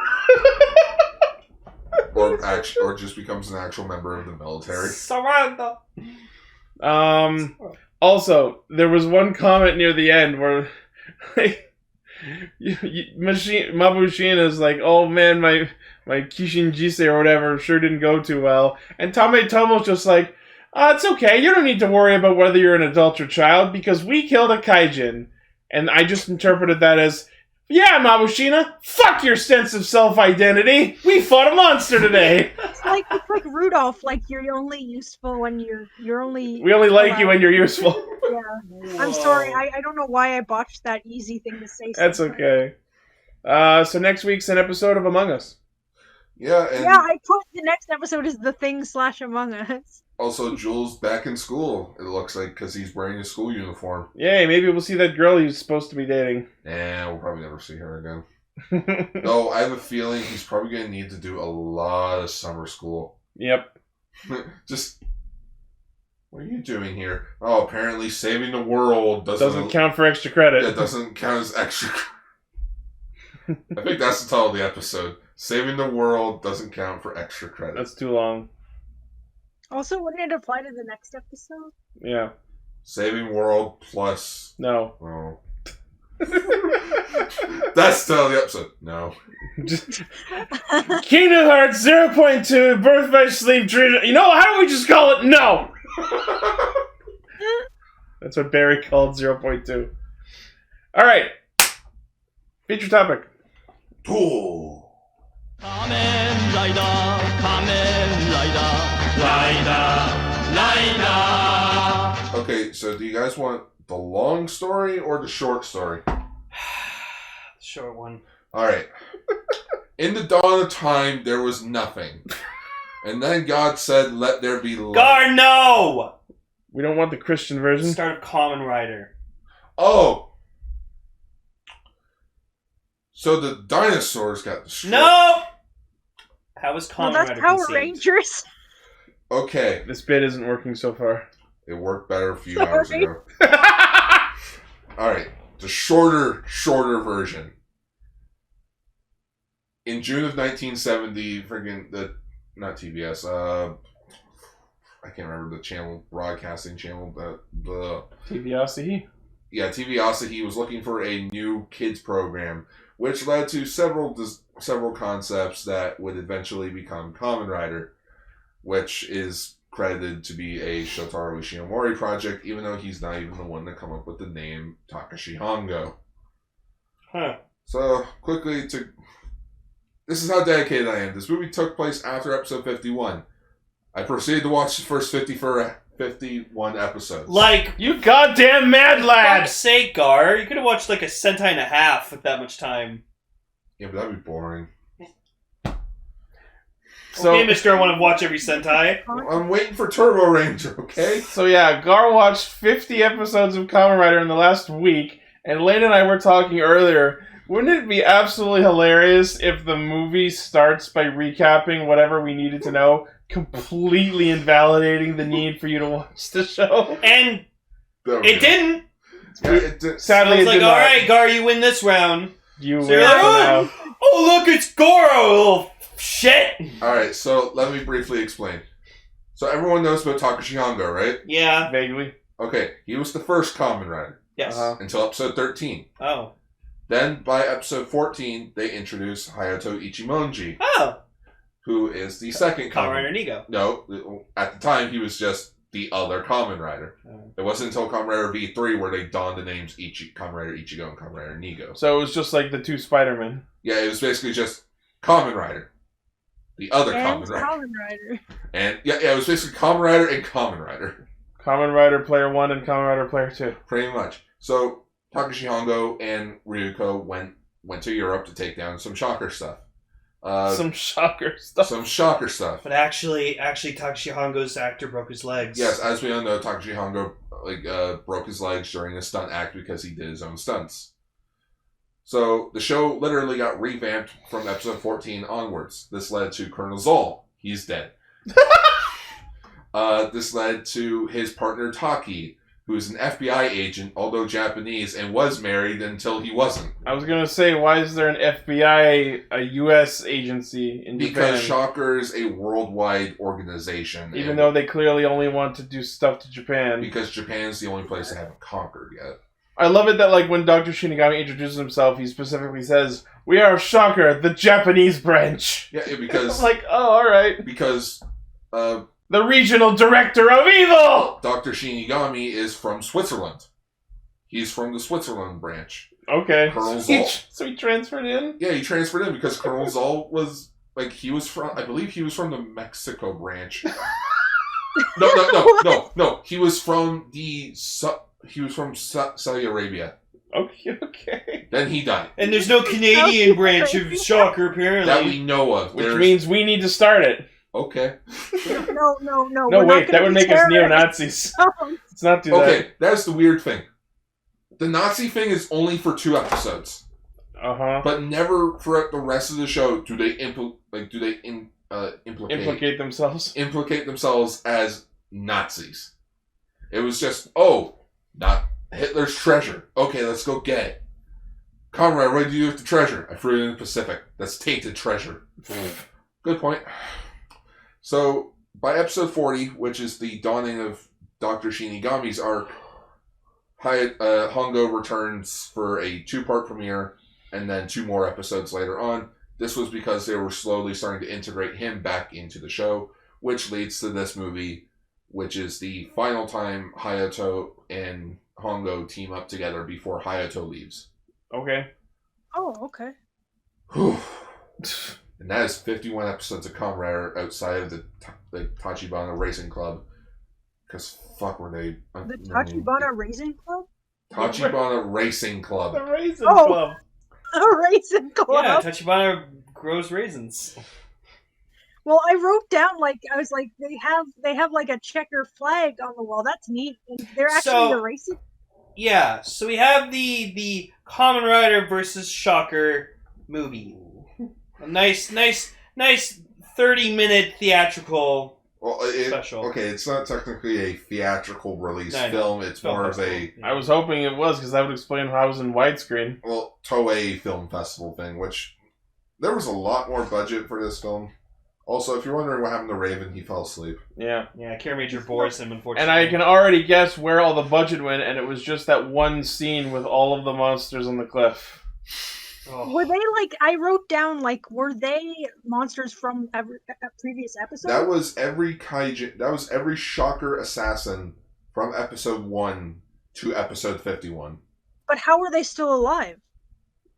or just becomes an actual member of the military. Surrender. Also, there was one comment near the end where like, Mabushin is like, oh man, my Kishin Jisei or whatever sure didn't go too well. And Tame Tomo's just like, it's okay, you don't need to worry about whether you're an adult or child because we killed a kaijin. And I just interpreted that as, yeah, Mabushina, fuck your sense of self-identity. We fought a monster today. It's like Rudolph. Like you're only useful when you're only. We only like you when you're useful. Yeah. I'm sorry. I don't know why I botched that easy thing to say. That's sometimes. okay. So next week's an episode of Among Us. Yeah, and Yeah, I put the next episode is The Thing / Among Us. also Jules back in school. It looks like because he's wearing a school uniform. Yay, maybe we'll see that girl he's supposed to be dating. We'll probably never see her again. No, I have a feeling he's probably going to need to do a lot of summer school. Yep. Just, what are you doing here? Oh, apparently saving the world Doesn't count for extra credit. It doesn't count as extra. I think that's the title of the episode. Saving the world doesn't count for extra credit. That's too long. Also, wouldn't it apply to the next episode? Yeah. Saving world plus. No. Oh. That's the title of the episode. No. Kingdom Hearts 0.2 Birth by Sleep Dream. You know, how do we just call it? No! That's what Barry called 0.2. Alright. Feature topic. Ooh. Kamen Rider, Kamen Rider, Rider. Okay, so do you guys want the long story or the short story? Short one. Alright. In the dawn of time, there was nothing. And then God said, let there be light. Gar, no! We don't want the Christian version. Start of Kamen Rider. Oh! So the dinosaurs got destroyed. No! How was Well, Kamen that's Rider Power conceived? Rangers. Okay, This bit isn't working so far. it worked better a few Sorry. hours ago. Alright, the shorter version. In June of 1970, not TBS, I can't remember the channel, broadcasting channel, the TV Asahi. TV Asahi was looking for a new kids program which led to several concepts that would eventually become Kamen Rider, which is credited to be a Shotaro Ishinomori project, even though he's not even the one to come up with the name Takashi Hongo. Huh. So, quickly this is how dedicated I am. This movie took place after episode 51. I proceeded to watch the first 51 episodes. Like, You goddamn mad lad! fuck's sake, Gar. You could have watched like a Sentai and a half with that much time. Yeah, but that'd be boring. So, Okay, mister, I want to watch every Sentai. I'm waiting for Turbo Ranger, okay? so yeah, Gar watched 50 episodes of Kamen Rider in the last week, and Lane and I were talking earlier. Wouldn't it be absolutely hilarious if the movie starts by recapping whatever we needed to know, completely invalidating the need for you to watch the show? And There we it go. didn't. Yeah, it did. Sadly, It's it like, did not. alright, Gar, you win this round. You So win you're like, for now. oh, look, it's Goro, little shit. Alright, so let me briefly explain. So everyone knows about Takashi Hongo, right? Yeah. Vaguely. Okay, he was the first Kamen Rider Yes. until episode 13. Oh. Then, by episode 14, they introduced Hayato Ichimonji, Oh. who is the second Kamen Kamen Rider Nigo. No, at the time, he was just the other Kamen Rider. Oh. It wasn't until Kamen Rider V3 where they donned the names Kamen Rider Ichigo and Kamen Rider Nigo. So it was just like the two Spider-Men. Yeah, it was basically just Kamen Rider. The other And Kamen Rider. Kamen Rider. And, yeah, it was basically Kamen Rider and Kamen Rider. Kamen Rider Player 1 and Kamen Rider Player 2. Pretty much. So, Takashi Hongo and Ryuko went to Europe to take down some shocker stuff. Some shocker stuff. Some shocker stuff. But actually, Takashi Hongo's actor broke his legs. Yes, as we all know, Takashi Hongo broke his legs during a stunt act because he did his own stunts. So the show literally got revamped from episode 14 onwards. This led to Colonel Zoll. He's dead. This led to his partner Taki, who's an FBI agent, although Japanese, and was married until he wasn't. I was gonna say, why is there an FBI, a U.S. agency in Because Japan? Shocker is a worldwide organization. Even and though they clearly only want to do stuff to Japan. Because Japan's the only place they haven't conquered yet. I love it that, like, when Dr. Shinigami introduces himself, he specifically says, "We are Shocker, the Japanese branch." Yeah, because... I'm like, oh, alright. Because... The regional director of evil! Dr. Shinigami is from Switzerland. He's from the Switzerland branch. Okay. Colonel Zoll. So he transferred in? Yeah, he transferred in because Colonel Zoll was, like, he was from, I believe he was from the Mexico branch. No. He was from Saudi Arabia. Okay. Then he died. And there's no Canadian branch of Shocker, apparently. That we know of. Which means we need to start it. Okay. No. No, we're wait, not that would gonna be make us terrorists. neo-Nazis. Let's not do that. Okay, that's the weird thing. The Nazi thing is only for 2 episodes. Uh-huh. But never throughout the rest of the show do they implicate themselves as Nazis. It was just, not Hitler's treasure. Okay, let's go get it. Comrade, what did you do with the treasure? I threw it in the Pacific. That's tainted treasure. Good point. So, by episode 40, which is the dawning of Dr. Shinigami's arc, Hongo returns for a 2-part premiere, and then 2 more episodes later on. This was because they were slowly starting to integrate him back into the show, which leads to this movie, which is the final time Hayato and Hongo team up together before Hayato leaves. Okay. Oh, okay. And that is 51 episodes of Kamen Rider outside of the Tachibana Racing Club. Because fuck were they... The Tachibana Racing Club? Tachibana Racing Club. The Raisin Club. A Racing Club? Yeah, Tachibana grows raisins. Well, I wrote down, I was like, they have like a checker flag on the wall. That's neat. And they're actually the racing. Yeah, so we have the Kamen Rider versus Shocker movie. A nice 30-minute theatrical special. Okay, it's not technically a theatrical release film. It's more of a... I was hoping it was, because that would explain how I was in widescreen. Well, Toei Film Festival thing, which... There was a lot more budget for this film. Also, if you're wondering what happened to Raven, he fell asleep. Yeah. Yeah, Kiramager bores him, unfortunately. And I can already guess where all the budget went, and it was just that one scene with all of the monsters on the cliff. Were they like? I wrote down like, were they monsters from a previous episode? That was every kaiju. That was every Shocker assassin from episode 1 to episode 51. But how were they still alive?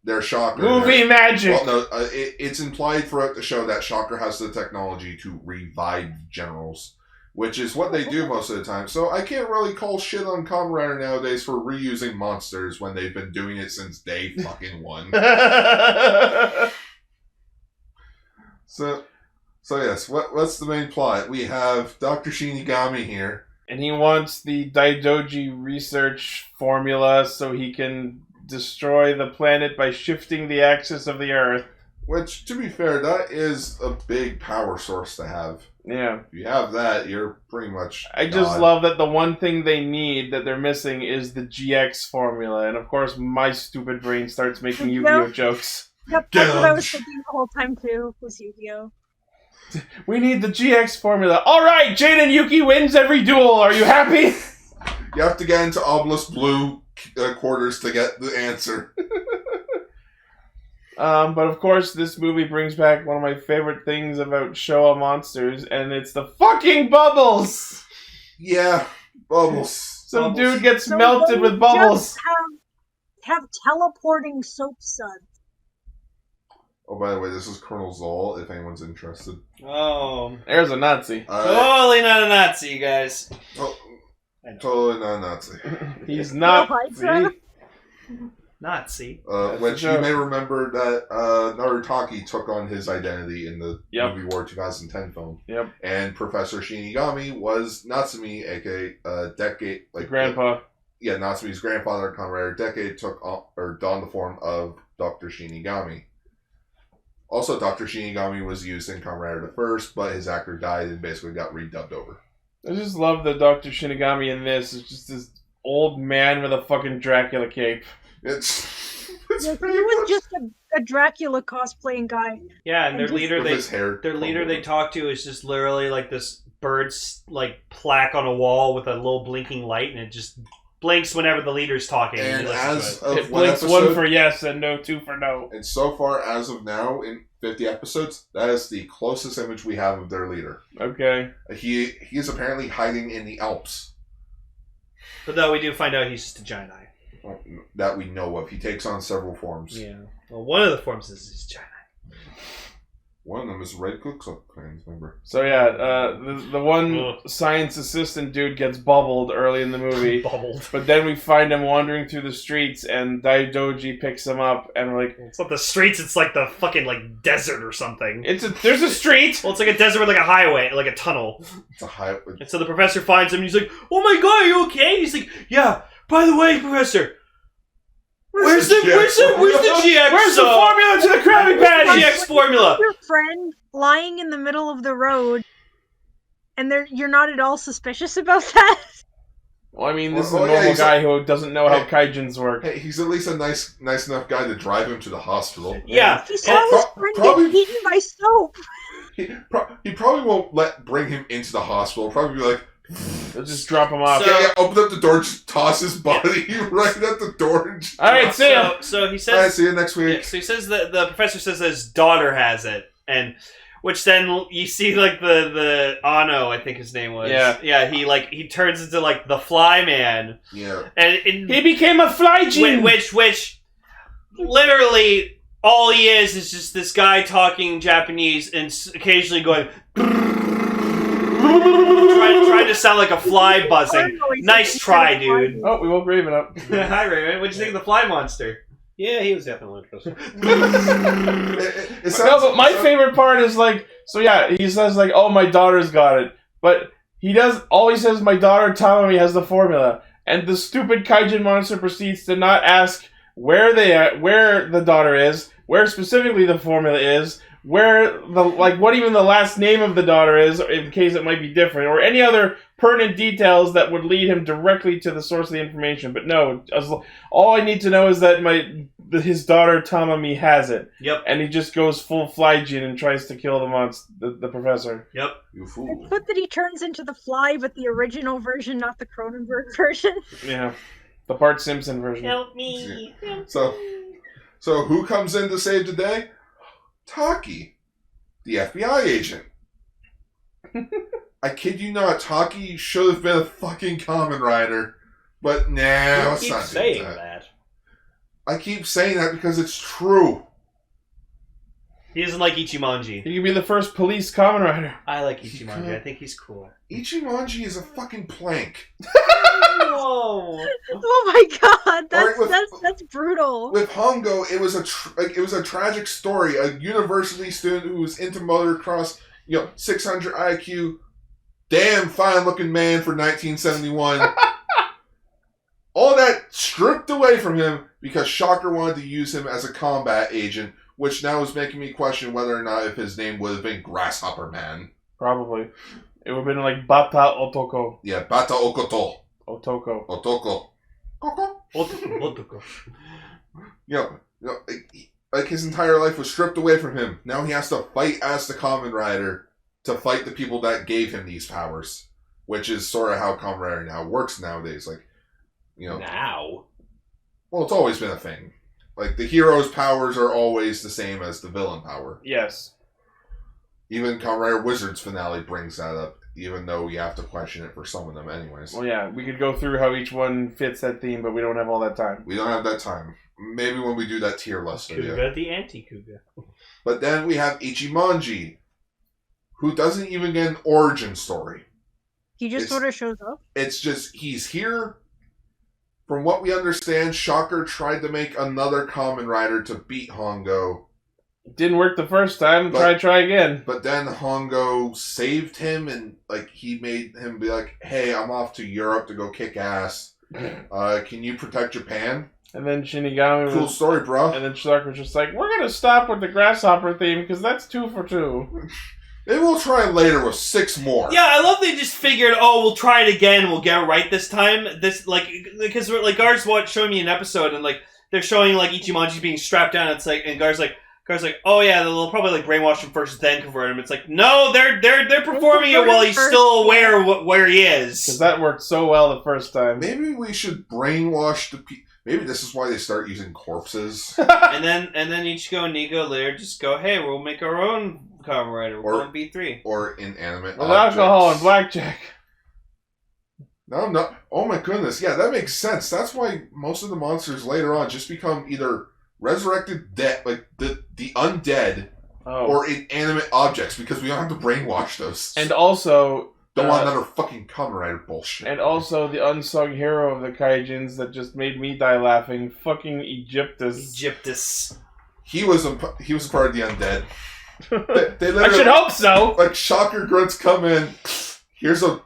They're Shocker. Movie magic. Well, no, it's implied throughout the show that Shocker has the technology to revive generals, which is what they do most of the time. So I can't really call shit on Kamen Rider nowadays for reusing monsters when they've been doing it since day fucking 1. So yes, what's the main plot? We have Dr. Shinigami here. And he wants the Daidoji research formula so he can destroy the planet by shifting the axis of the Earth. Which, to be fair, that is a big power source to have. Yeah. If you have that, you're pretty much I just love that the one thing they need that they're missing is the GX formula. And of course, my stupid brain starts making Yu-Gi-Oh jokes. Yep, that's what I was thinking the whole time too, was Yu-Gi-Oh. We need the GX formula. Alright, Jade and Yuki wins every duel. Are you happy? You have to get into Obelisk Blue quarters to get the answer. But of course, this movie brings back one of my favorite things about Showa monsters, and it's the fucking bubbles! Yeah, bubbles. Some dude gets melted with bubbles. Just have teleporting soap suds. Oh, by the way, this is Colonel Zoll, if anyone's interested. Oh. There's a Nazi. Totally not a Nazi, you guys. Totally not a Nazi. He's not. Nazi. Which you may remember that Narutaki took on his identity in the Movie War 2010 film. Yep. And Professor Shinigami was Natsumi, aka Decade, like Grandpa. Natsumi's grandfather in Kamen Rider Decade donned the form of Dr. Shinigami. Also, Dr. Shinigami was used in Kamen Rider the First, but his actor died and basically got redubbed over. I just love that Dr. Shinigami in this is just this old man with a fucking Dracula cape. It's he was just a Dracula cosplaying guy. Yeah, and their leader, they talk to is just literally like this bird's like plaque on a wall with a little blinking light, and it just blinks whenever the leader's talking. And as of it blinks episode, 1 for yes and no 2 for no. And so far, as of now, in 50 episodes, that is the closest image we have of their leader. Okay. He is apparently hiding in the Alps. But though we do find out he's just a giant eye. Well, that we know of. He takes on several forms. Yeah. Well, one of the forms is his giant eye. One of them is Red Ku Klux Klan's member. So yeah, the one science assistant dude gets bubbled early in the movie. Bubbled. But then we find him wandering through the streets, and Daidoji picks him up, and we're like, it's not the streets, it's like the fucking like desert or something. There's a street. Well, it's like a desert with like a highway, like a tunnel. It's a highway. And so the professor finds him, and he's like, "Oh my god, are you okay?" And he's like, "Yeah. By the way, Professor, where's the GX? Where's the formula to the Krabby Patty? GX formula." Your friend lying in the middle of the road, and you're not at all suspicious about that. Well, I mean, this is a normal guy who doesn't know how kaijins work. Hey, he's at least a nice enough guy to drive him to the hospital. Yeah. He saw his friend get eaten by soap. He probably won't bring him into the hospital. Probably be like, they'll just drop him off. Open up the door, just toss his body right at the door. And just Alright, see ya. So he says... Alright, see you next week. Yeah, so he says that the professor says that his daughter has it, and... Which then you see like the Ano, I think his name was. Yeah. Yeah, he turns into like the Fly Man. Yeah. And he became a fly gene. Which literally all he is just this guy talking Japanese and occasionally going trying to sound like a fly buzzing. Nice try, dude. Oh, we woke Raven up. Hi, Raven. What'd you think of the Fly Monster? Yeah, he was definitely interesting. No, but my favorite part is like, so yeah, he says like, "Oh, my daughter's got it," but he says, "My daughter Tamami has the formula," and the stupid kaijin monster proceeds to not ask where the daughter is, where specifically the formula is, where what even the last name of the daughter is, in case it might be different, or any other pertinent details that would lead him directly to the source of the information. But no, all I need to know is that his daughter Tamami has it. Yep. And he just goes full fly gene and tries to kill the professor. Yep. You fool. It's put that he turns into the Fly, but the original version, not the Cronenberg version. Yeah. The Bart Simpson version. Help me. So So who comes in to save the day? Taki, the FBI agent. I kid you not, Taki should have been a fucking Kamen Rider. But nah, let's not do saying that. I keep saying that because it's true. He doesn't like Ichimonji. He could be the first police Kamen Rider. I like Ichimonji. I think he's cool. Ichimonji is a fucking plank. Whoa! Oh my god, Right, that's brutal. With Hongo, it was a tragic story. A university student who was into motocross, 600 IQ, damn fine looking man for 1971. All that stripped away from him because Shocker wanted to use him as a combat agent, which now is making me question whether or not if his name would have been Grasshopper Man. Probably. It would have been like Bata Otoko. Yeah, Bata Okoto. Otoko. Otoko. Otoko. Like his entire life was stripped away from him. Now he has to fight as the Kamen Rider to fight the people that gave him these powers, which is sort of how Kamen Rider now works nowadays. Like, Now? Well, it's always been a thing. Like, the hero's powers are always the same as the villain power. Yes. Even Kamen Rider Wizard's finale brings that up, even though we have to question it for some of them anyways. Well, yeah, we could go through how each one fits that theme, but we don't have all that time. We don't have that time. Maybe when we do that tier list video. Kuga the anti-Kuga. But then we have Ichimonji, who doesn't even get an origin story. He just sort of shows up. It's just, he's here. From what we understand, Shocker tried to make another Kamen Rider to beat Hongo. Didn't work the first time. Try again. But then Hongo saved him, and he made him be like, "Hey, I'm off to Europe to go kick ass. Can you protect Japan?" And then Shinigami Cool story, bro. And then Shocker was just like, "We're gonna stop with the grasshopper theme because that's 2 for 2." Maybe we'll try later with 6 more. Yeah, I love they just figured, we'll try it again, we'll get it right this time. Because Gar's showing me an episode, and they're showing Ichimonji being strapped down. It's and Gar's like, oh yeah, they'll probably brainwash him first, then convert him. It's like, no, they're performing it while he's still aware where he is. Because that worked so well the first time. Maybe we should brainwash the people. Maybe this is why they start using corpses. and then Ichigo and Nigo later just go, hey, we'll make our own Kamen Rider. We'll call him B3. Or inanimate with objects. alcohol and blackjack. No. Oh my goodness. Yeah, that makes sense. That's why most of the monsters later on just become either resurrected dead, like the undead, or inanimate objects, because we don't have to brainwash those. And also, don't want another fucking Kamen Rider bullshit. And also the unsung hero of the Kaijins that just made me die laughing, fucking Egyptus. He was a part of the undead. They I should hope so. Like Shocker grunts come in. Here's a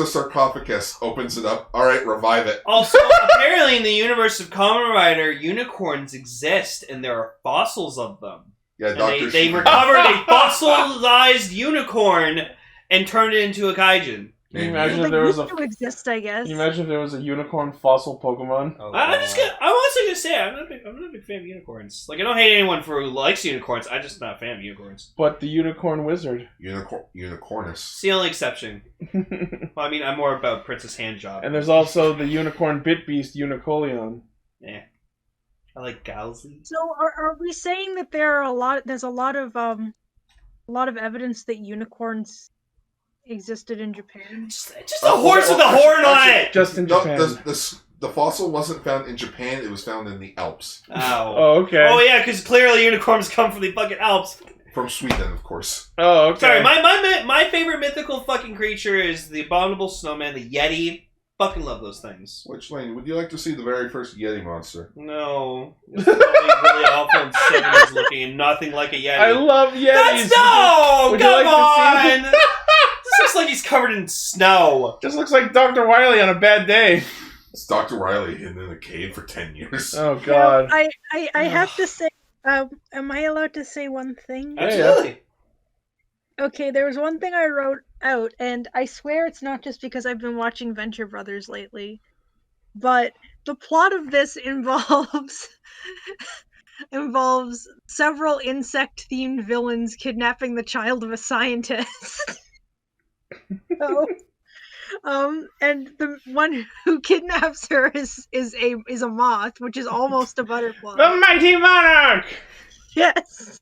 sarcophagus. Opens it up. All right, revive it. Also, apparently in the universe of Kamen Rider, unicorns exist, and there are fossils of them. Yeah, and they recovered a fossilized unicorn and turned it into a kaijin. Can you imagine if there was exist, I guess. Can you imagine if there was a unicorn fossil Pokemon? I'm also gonna say I'm not a big fan of unicorns. I don't hate anyone who likes unicorns. I'm just not a fan of unicorns. But the unicorn wizard. Unicornus. It's the only exception. Well, I mean, I'm more about Princess Handjob. And there's also the unicorn bit beast Unicorn. Yeah. I like Galsy. So are we saying that there's a lot of evidence that unicorns existed in Japan? Just a horse with a horn on it! Just in Japan. The fossil wasn't found in Japan, it was found in the Alps. Oh, okay. Oh, yeah, because clearly unicorns come from the fucking Alps. From Sweden, of course. Oh, okay. Sorry, my favorite mythical fucking creature is the abominable snowman, the Yeti. Fucking love those things. Which lane? Would you like to see the very first Yeti monster? No. It's really awful and 70s looking and nothing like a Yeti. I love Yetis. Come on! This looks like he's covered in snow. Just looks like Dr. Wily on a bad day. It's Dr. Wily hidden in a cave for 10 years. Oh, God. Now, I have to say, am I allowed to say one thing? Absolutely. Okay, there was one thing I wrote out, and I swear it's not just because I've been watching Venture Brothers lately, but the plot of this involves several insect-themed villains kidnapping the child of a scientist. So, And the one who kidnaps her is a moth, which is almost a butterfly. The mighty monarch. Yes,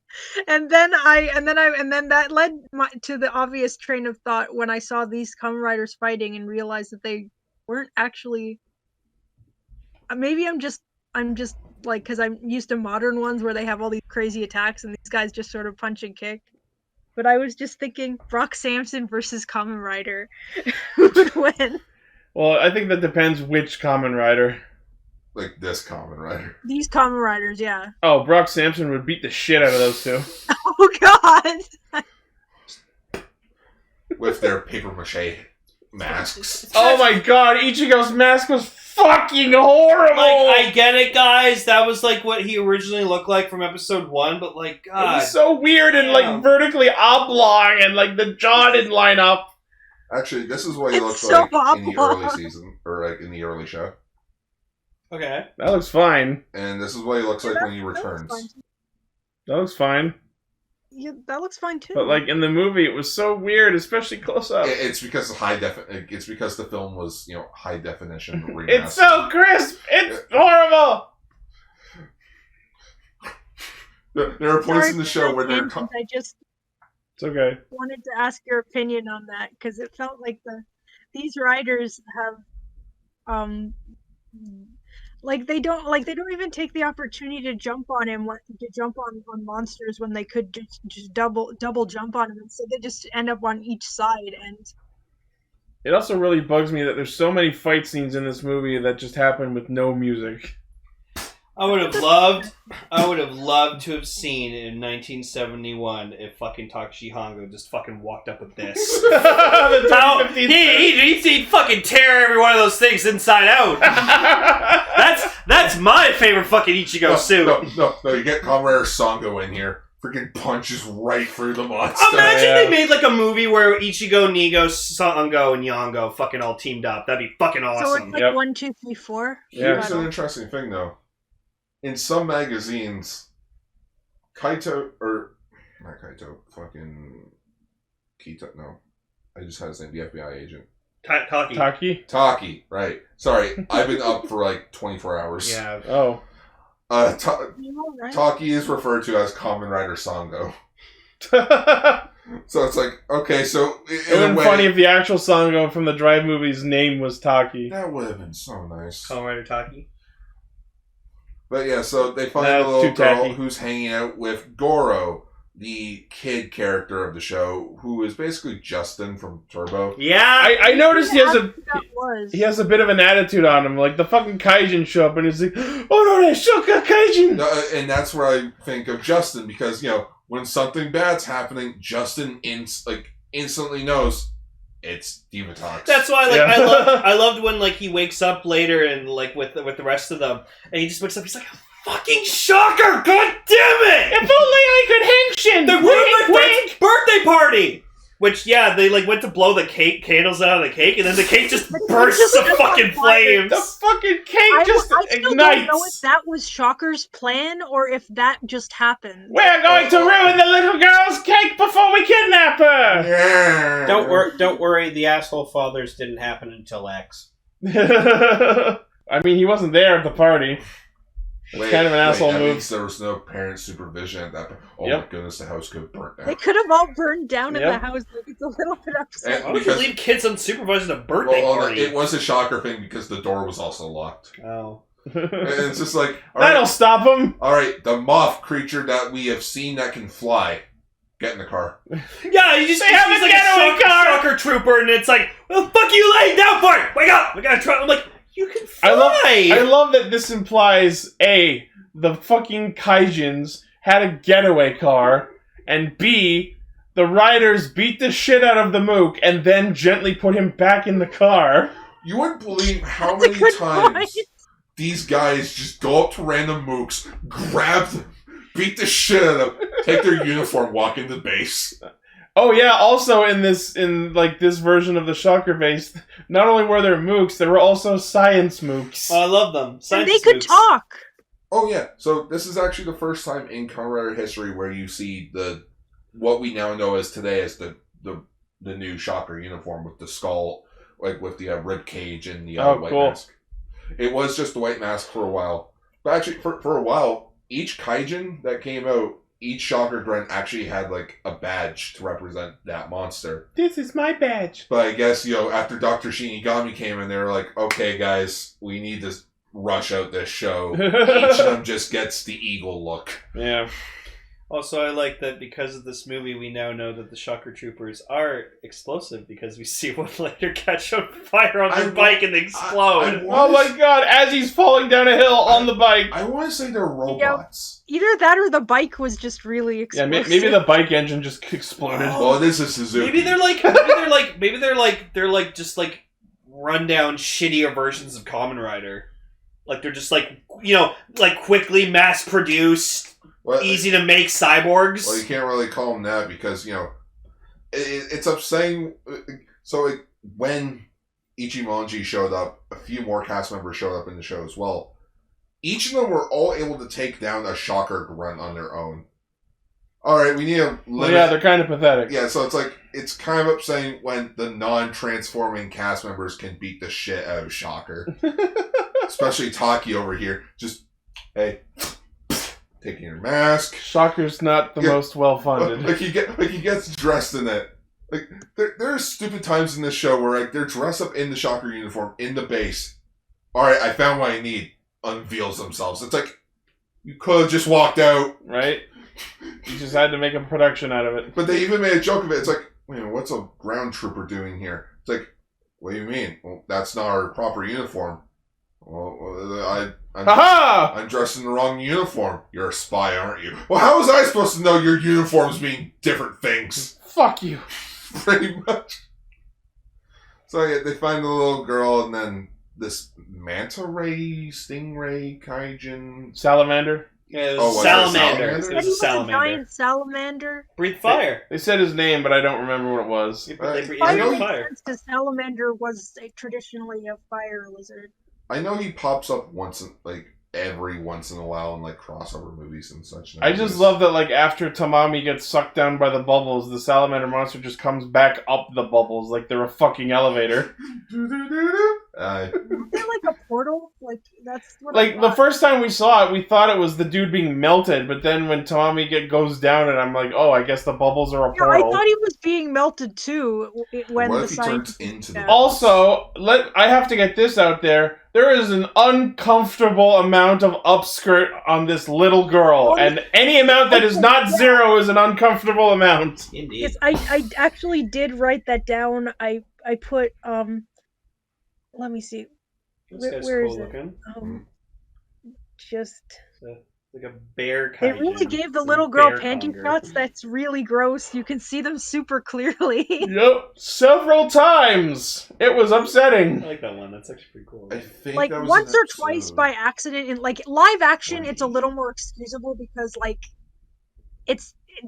and then that led to the obvious train of thought when I saw these Kamen Riders fighting and realized that they weren't actually. Maybe I'm just like, because I'm used to modern ones where they have all these crazy attacks and these guys just sort of punch and kick. But I was just thinking Brock Samson versus Kamen Rider, who would win? Well, I think that depends which Kamen Rider. Like this Kamen Rider. These Kamen Riders, yeah. Oh, Brock Samson would beat the shit out of those two. Oh God! With their paper mache masks. Oh my God, Ichigo's mask was fucking horrible! Like, I get it, guys. That was, like, what he originally looked like from episode 1, but, like, It God. was so weird and, like, vertically oblong, and, like, the jaw didn't line up. Actually, this is what he It's looks so like in the oblong. early season, or, like, in the early show. Okay. That looks fine. And this is what he looks like when he returns. That looks fine. Yeah, that looks fine too. But, like, in the movie, it was so weird, especially close up. It's because it's because the film was, high definition remastered. It's so crisp! It's horrible! There are points in the Sorry show for where that they're... tangent, I just It's okay. wanted to ask your opinion on that because it felt like these riders have they don't even take the opportunity to jump on him, to jump on monsters when they could just double jump on him. Instead, they just end up on each side. And It also really bugs me that there's so many fight scenes in this movie that just happen with no music. I would have loved to have seen in 1971 if fucking Takashi Hongo just fucking walked up with this. The How, 2015 he'd fucking tear every one of those things inside out. That's my favorite fucking Ichigo suit. No, you get Kamen Rider Sango in here. Freaking punches right through the monster. Imagine they made like a movie where Ichigo, Nigo, Sango, and Yongo fucking all teamed up. That'd be fucking awesome. so it's like Yep. 1, 2, 3, 4. Here's an interesting thing, though. In some magazines, not Kaito, fucking Kita, no. I just had his name, the FBI agent. Taki. Taki, right. Sorry, I've been up for like 24 hours. Yeah. Oh. Taki is referred to as Kamen Rider Sango. So it's like, okay, so It would have been funny if the actual Sango from the Drive movie's name was Taki. That would have been so nice. Kamen Rider Taki. But yeah, so they find a little girl who's hanging out with Goro, the kid character of the show, who is basically Justin from Turbo. Yeah! I noticed he He has a bit of an attitude on him. Like, the fucking Kaijin show up and he's like, oh no, they shook a Kaijin! And that's where I think of Justin, because, when something bad's happening, Justin instantly knows it's Divatox. That's why, I loved when, he wakes up later and, with the rest of them, and he just wakes up, he's like, fucking shocker! God damn it! If only I could henshin! The ruined my friend's birthday party! Which, yeah, they, went to blow the candles out of the cake, and then the cake just bursts of fucking flames! The fucking cake just I still ignites! don't know if that was Shocker's plan or if that just happened. We're going to ruin the little girl's cake before we kidnap her! Yeah. Don't worry, the asshole fathers didn't happen until X. I mean, he wasn't there at the party. It's kind of an asshole that move. means there was no parent supervision at that point. Oh Yep. my goodness, the house could have burnt down. They could have all burned down in Yep. the house. It's a little bit upsetting. Why would you leave kids unsupervised at a birthday party? It was a shocker thing because the door was also locked. Oh. And it's just like, That'll stop him! Alright, the moth creature that we have seen that can fly. Get in the car. Yeah, you just They have a getaway car! shocker trooper, and it's like, well, fuck you laying down for it! Wake up! We gotta try. I'm like, you can fly! I love that this implies, A, the fucking Kaijins had a getaway car, and B, the riders beat the shit out of the mook and then gently put him back in the car. You wouldn't believe how That's a many good times point. these guys just go up to random mooks, grab them, beat the shit out of them, take their uniform, walk into base. Oh yeah, also in this version of the Shocker base, not only were there mooks, there were also science mooks. Oh, I love them. And Science they could mooks. talk. Oh yeah, so this is actually the first time in Kamen Rider history where you see what we now know as today as the new Shocker uniform with the skull, like with the rib cage and the Oh, white cool. mask. It was just the white mask for a while. But actually, for a while, each kaijin that came out, each Shocker Grunt actually had like a badge to represent that monster. This is my badge. But I guess, after Dr. Shinigami came in, they were like, okay, guys, we need to rush out this show. Each of them just gets the eagle look. Yeah. Also, I like that because of this movie, we now know that the Shocker Troopers are explosive because we see one later catch on fire on their bike and explode. Oh my god, as he's falling down a hill on the bike. I want to say they're robots. Either that or the bike was just really Yeah, explosive. maybe the bike engine just exploded. Oh, this is Suzuki. Maybe they're just like rundown, shittier versions of Kamen Rider. Like they're just like quickly mass produced. Well, easy to make cyborgs. Well, you can't really call them that because, it's upsetting. So when Ichimonji showed up, a few more cast members showed up in the show as well. Each of them were all able to take down a Shocker Grunt on their own. Alright, we need a limit. Well, yeah, they're kind of pathetic. Yeah, so it's kind of upsetting when the non-transforming cast members can beat the shit out of Shocker. Especially Taki over here. Just, hey... taking your mask. Shocker's not the most well funded. Like he gets dressed in it. Like there are stupid times in this show where like they're dressed up in the Shocker uniform in the base. Alright, I found what I need. Unveils themselves. It's like you could have just walked out. Right? You just had to make a production out of it. But they even made a joke of it. It's like, wait a minute, what's a ground trooper doing here? It's like, what do you mean? Well, that's not our proper uniform. Well, I'm dressed in the wrong uniform. You're a spy, aren't you? Well, how was I supposed to know your uniforms mean different things? Fuck you. Pretty much. So yeah, they find the little girl and then this manta ray, stingray, kaijin... Salamander? Yeah, it was salamander. It was a A salamander. giant salamander. Breathe fire. They said his name, but I don't remember what it was. They I know breathe fire. Because salamander was traditionally a fire lizard. I know he pops up every once in a while in crossover movies and such. I just love that after Tamami gets sucked down by the bubbles, the salamander monster just comes back up the bubbles like they're a fucking elevator. Is it like a portal? That's what the first time we saw it, we thought it was the dude being melted, but then when Tamami goes down and I'm like, oh, I guess the bubbles are a portal. I thought he was being melted too when what the if he science turns into the Also, I have to get this out there. There is an uncomfortable amount of upskirt on this little girl, and any amount that is not zero is an uncomfortable amount. Indeed. Yes, I actually did write that down. I put let me see. This guy's Where cool is it? looking. Just Like a bear they kaijin. really gave the It's a little girl bear panty conger. shots. That's really gross. You can see them super clearly. Yep, several times. It was upsetting. I like that one. That's actually pretty cool. I think Like that was once an or twice episode. by accident in live action it's a little more excusable because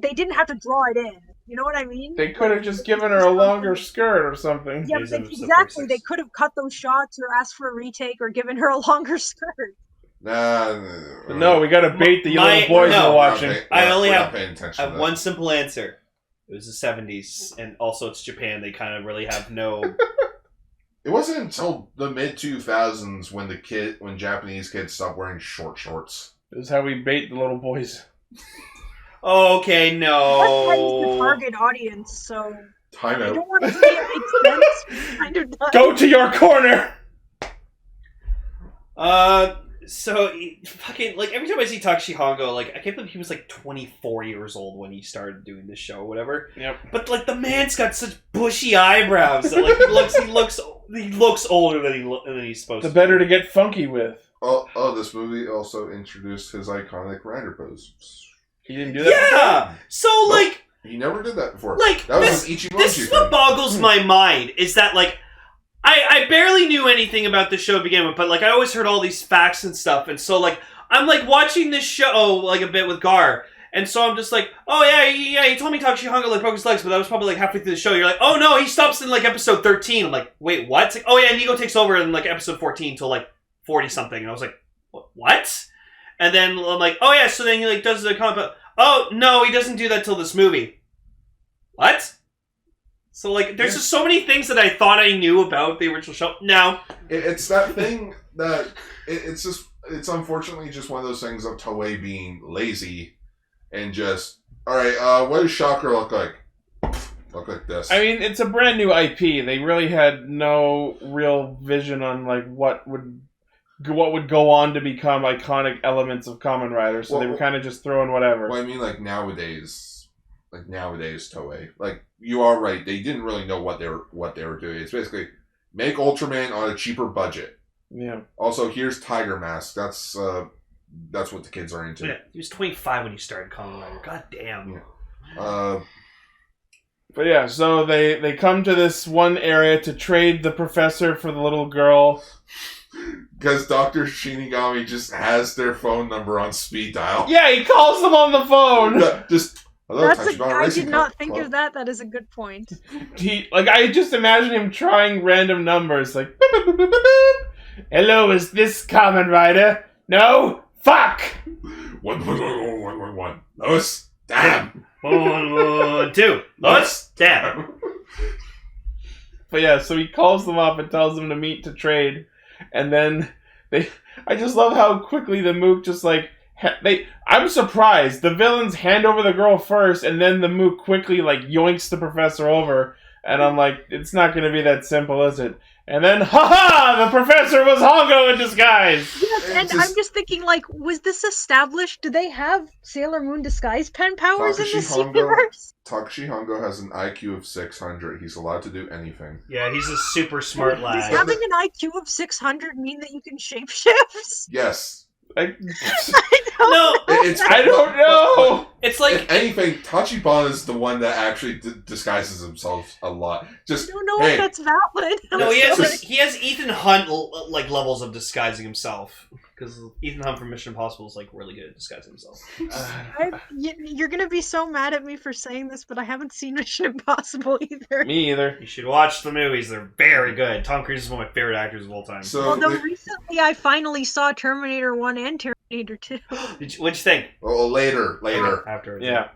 they didn't have to draw it in, you know what I mean? They could have just given her a longer skirt or something. Yeah, Days but of exactly, Super they 6. could have cut those shots or asked for a retake or given her a longer skirt. Nah, No, we gotta bait the My- little boys no. we're watching. I only we're have- not paying attention I to have that. one simple answer. It was the 70s, and also it's Japan. They kind of really have no... It wasn't until the mid 2000s when Japanese kids stopped wearing short shorts. This is how we bait the little boys. Okay, no. That's the target audience, so Time I out. don't want to say it makes sense. But it kind of does. Go to your corner! So, fucking, every time I see Takashi Hongo, I can't believe he was, 24 years old when he started doing this show or whatever. Yep. But, the man's got such bushy eyebrows that, he looks older than he's supposed The to. better to get funky with. Oh, this movie also introduced his iconic rider pose. He didn't do that. Yeah! So, He never did that before. Like, that this- was an Ichimonji This is thing. what boggles my mind, is that, I barely knew anything about the show to begin with, but, I always heard all these facts and stuff, and so, I'm, watching this show, a bit with Gar, and so I'm just oh, yeah, he told me Takashi Hongo, broke his legs, but that was probably, halfway through the show. You're oh, no, he stops in, episode 13. I'm wait, what? It's oh, yeah, Nigo takes over in, episode 14 till, 40-something, and I was what? And then I'm oh, yeah, so then he, does the comment, oh, no, he doesn't do that till this movie. What? So, like, there's just so many things that I thought I knew about the original show. No. It's that thing that... It's unfortunately just one of those things of Toei being lazy and just... Alright, what does Shocker look like? Look like this. I mean, it's a brand new IP. They really had no real vision on, like, what would go on to become iconic elements of Kamen Rider, so they were kind of just throwing whatever. Well, I mean, nowadays Toei, you are right. They didn't really know what they were doing. It's basically make Ultraman on a cheaper budget. Yeah. Also, here's Tiger Mask. That's what the kids are into. Yeah, he was 25 when he started Kamen Rider. God damn. Yeah. But yeah, so they come to this one area to trade the professor for the little girl. Because Dr. Shinigami just has their phone number on speed dial. Yeah, he calls them on the phone. Hello, I did not think of that. That is a good point. I just imagine him trying random numbers, like, boop, boop, boop, boop, boop. Hello, is this Kamen Rider? No? Fuck! 111. Lois, damn. 112. Lois, damn. But yeah, so he calls them up and tells them to meet to trade. And then I just love how quickly the Mook just I'm surprised. The villains hand over the girl first, and then the Mook quickly yoinks the professor over. And I'm like, it's not going to be that simple, is it? And then, haha! The professor was Hongo in disguise! Yes, and I'm just thinking, was this established? Do they have Sailor Moon disguise pen powers in this universe? Takashi Hongo has an IQ of 600. He's allowed to do anything. Yeah, he's a super smart lad. Does having an IQ of 600 mean that you can shapeshift? Yes. I I don't know. It's like, if anything, Tachibana is the one that actually disguises himself a lot. Just I don't know if that's valid. No, he has Ethan Hunt levels of disguising himself, because Ethan Hunt from Mission Impossible is really good at disguising himself. You're gonna be so mad at me for saying this, but I haven't seen Mission Impossible either. Me either. You should watch the movies; they're very good. Tom Cruise is one of my favorite actors of all time. Although recently I finally saw Terminator 1 and Terminator 2. What'd you think? Oh, later. Afterwards. Yeah.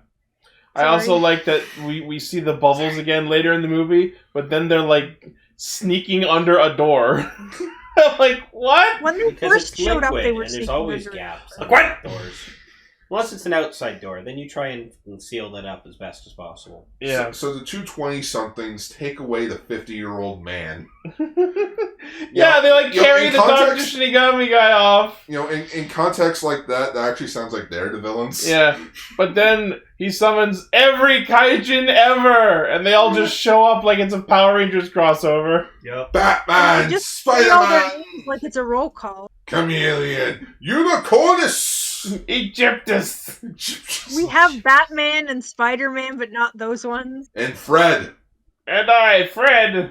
I also like that we see the bubbles again later in the movie, but then they're sneaking under a door. What? When they first showed up, they were and there's always gaps. What? Doors. Unless it's an outside door, then you try and seal that up as best as possible. Yeah. So the 220-somethings take away the 50-year-old man. Yeah, they carry the Dr. Shinigami guy off. In context like that actually sounds like they're the villains. Yeah, but then he summons every kaijin ever, and they all just show up like it's a Power Rangers crossover. Yep. Batman, just say all their Spider-Man, names like it's a roll call. Chameleon, Unicornus, Egyptus. We have Batman and Spider-Man, but not those ones. and Fred. And I, Fred.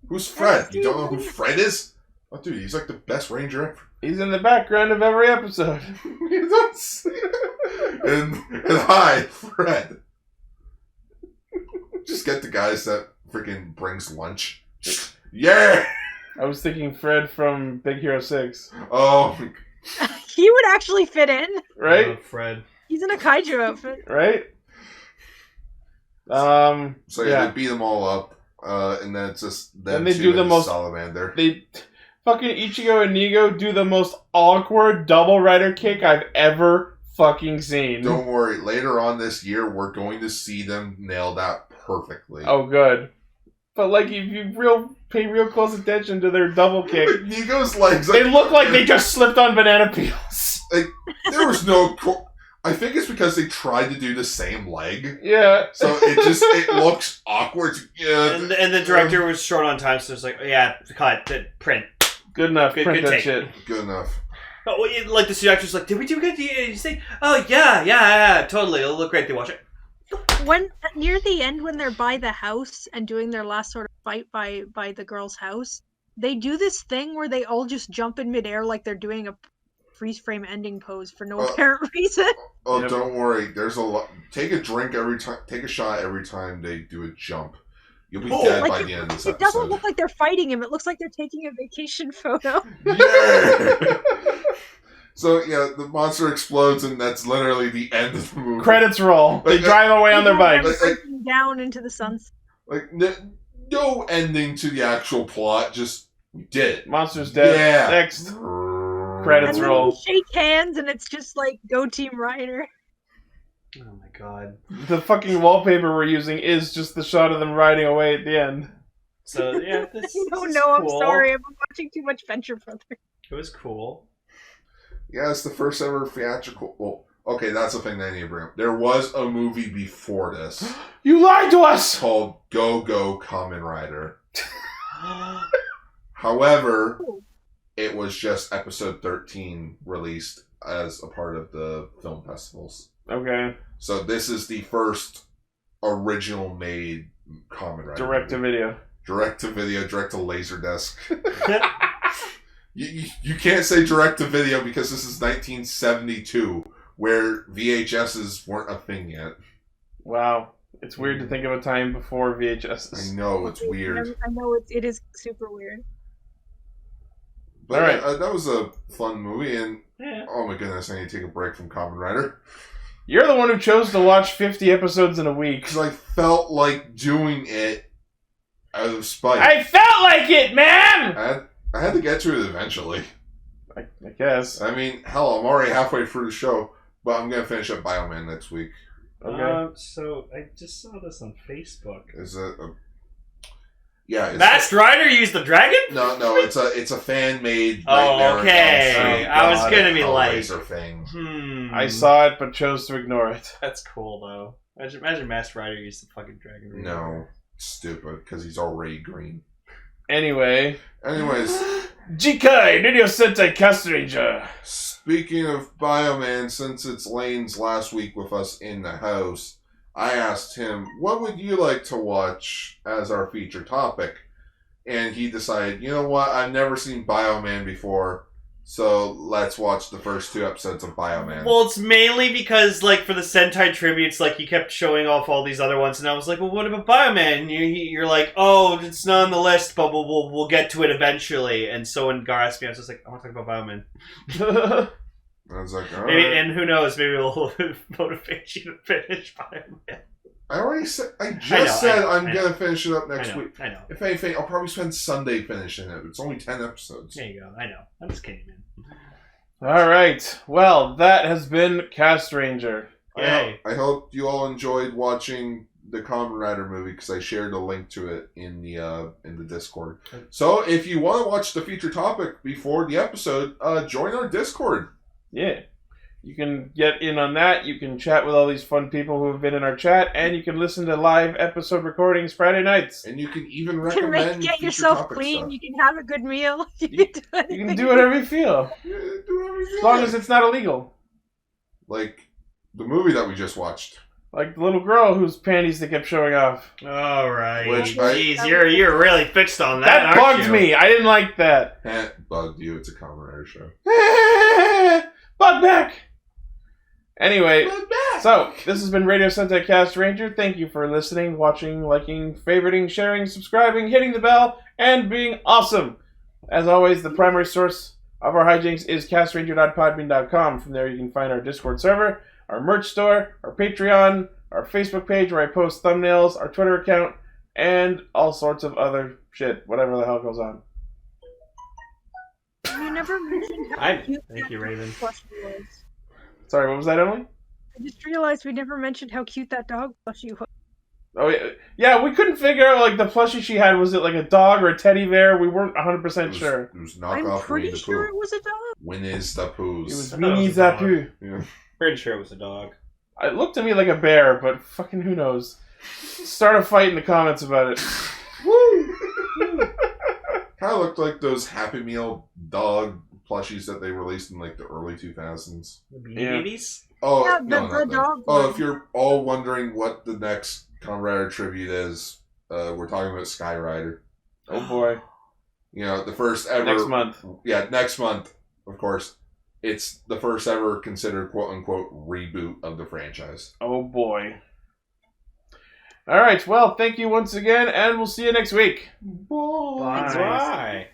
Who's Fred? You don't know who Fred is? Oh, dude, he's the best ranger ever. He's in the background of every episode. and hi, Fred. Just get the guys that freaking brings lunch. Yeah! I was thinking Fred from Big Hero 6. Oh. He would actually fit in. Right? Fred. He's in a kaiju outfit. Right? So yeah, they beat them all up. And then it's just them. And they do the most salamander. They fucking Ichigo and Nigo do the most awkward double rider kick I've ever fucking seen. Don't worry, later on this year we're going to see them nail that perfectly. Oh, good. But if you pay real close attention to their double kick, Nigo's legs, they look like they just slipped on banana peels. There was no. I think it's because they tried to do the same leg. Yeah. So it looks awkward. Yeah. And the director was short on time, so it's cut, print. Good enough. Good Print that take. shit. Good enough. Oh, the director's did we do good? Did you think? Oh, yeah, totally. It'll look great. They watch it. When near the end, when they're by the house and doing their last sort of fight by the girl's house, they do this thing where they all just jump in midair like they're doing a freeze frame ending pose for no apparent reason. Oh, yep. Don't worry. There's a lot. Take a drink every time. Take a shot every time they do a jump. You'll be dead by the end of this episode. It doesn't look like they're fighting him. It looks like they're taking a vacation photo. Yeah. So yeah, the monster explodes, and that's literally the end of the movie. Credits roll. They drive away on their bikes. Down into the sunset. Like, no ending to the actual plot, just, we did it. Monster's dead. Yeah. Next. Credits And then roll. we shake hands, and it's just like, go Team Rider. Oh my god. The fucking wallpaper we're using is just the shot of them riding away at the end. So, yeah, this No, is no, I'm cool. sorry. I've been watching too much Venture Brothers. It was cool. Yeah, it's the first ever theatrical. Well, okay, that's the thing that I need to bring up. There was a movie before this You lied to us! called Go Go Kamen Rider. However, it was just episode 13 released as a part of the film festivals. Okay. So this is the first original made Kamen Rider. Direct to video. Direct to video, direct to Laserdisc. You can't say direct to video because this is 1972, where VHSs weren't a thing yet. Wow. It's weird to think of a time before I VHS. know, it's weird. I know it is super weird. But All right. that was a fun movie, and Yeah. oh my goodness, I need to take a break from Kamen Rider. You're the one who chose to watch 50 episodes in a week. Because I felt like doing it out of spite. I felt like it, man! I had to get to it eventually. I guess. I mean, hell, I'm already halfway through the show, but I'm going to finish up Bioman next week. Okay. So I just saw this on Facebook. Is it a... Yeah, it's... Masked Rider used the dragon? No, it's a fan-made Oh, Nightmare on okay. Elm Street I was gonna be Hellraiser like... thing. I saw it, but chose to ignore it. That's cool, though. Imagine Masked Rider used the fucking dragon. No, stupid, because he's already green. Anyway. Anyways, Jikai, Nidio Sentai Castranger. speaking of Bioman, since it's Lane's last week with us in the house, I asked him, what would you like to watch as our feature topic? And he decided, you know what, I've never seen Bioman before, so let's watch the first 2 episodes of Bioman. Well, it's mainly because, like, for the Sentai tributes, like, he kept showing off all these other ones, and I was like, well, what about Bioman? And you're like, oh, it's not on the list, but we'll get to it eventually. And so when Gar asked me, I was just like, I want to talk about Bioman. I was like, all Maybe, right. and who knows, maybe it'll motivate you to finish Bioman. I just said I'm going to finish it up next week. I know. If anything, I'll probably spend Sunday finishing it. It's only 10 episodes. There you go. I know. I'm just kidding, man. Alright. Well, that has been Castranger. Yay. I hope you all enjoyed watching the Kamen Rider movie because I shared a link to it in the Discord. So if you want to watch the feature topic before the episode, join our Discord. Yeah. You can get in on that. You can chat with all these fun people who have been in our chat, and you can listen to live episode recordings Friday nights. And you can even You can recommend get feature yourself topic clean. stuff. You can have a good meal. You can do whatever you feel, Yeah, do whatever you as long want. as it's not illegal. Like the movie that we just watched. Like the little girl whose panties they kept showing off. All right. Which Jeez, you're really fixed on that, That aren't bugged you? me. I didn't like that. Bugged you. It's a Kamen Rider show. Bug back. Anyway, so this has been Radio Sentai Castranger. Thank you for listening, watching, liking, favoriting, sharing, subscribing, hitting the bell, and being awesome. As always, the primary source of our hijinks is castranger.podbean.com. From there you can find our Discord server, our merch store, our Patreon, our Facebook page where I post thumbnails, our Twitter account, and all sorts of other shit, whatever the hell goes on. You never mentioned how cute Thank you, that Raven. plushie was. Sorry, what was that, Emily? I just realized we never mentioned how cute that dog plushie was. Oh, yeah, we couldn't figure out, like, the plushie she had, was it like a dog or a teddy bear? We weren't 100% sure. It was I'm knockoff pretty Winnie the sure Pooh. it was a dog. Winnie the Pooh's. It was I thought it Mini was a dog. Zapu. Yeah. Pretty sure it was a dog. It looked to me like a bear, but fucking who knows. Start a fight in the comments about it. Woo! Kind of looked like those Happy Meal dog plushies that they released in like the early 2000s. The Beanie Yeah. Babies? Oh, Yeah, no, the not them. dog Oh, one. if you're all wondering what the next Kamen Rider tribute is, we're talking about Sky Rider. Oh boy. You know, the first ever... Next month. Yeah, next month, of course. It's the first ever considered quote-unquote reboot of the franchise. Oh boy. Alright, well, thank you once again, and we'll see you next week. Bye. Bye.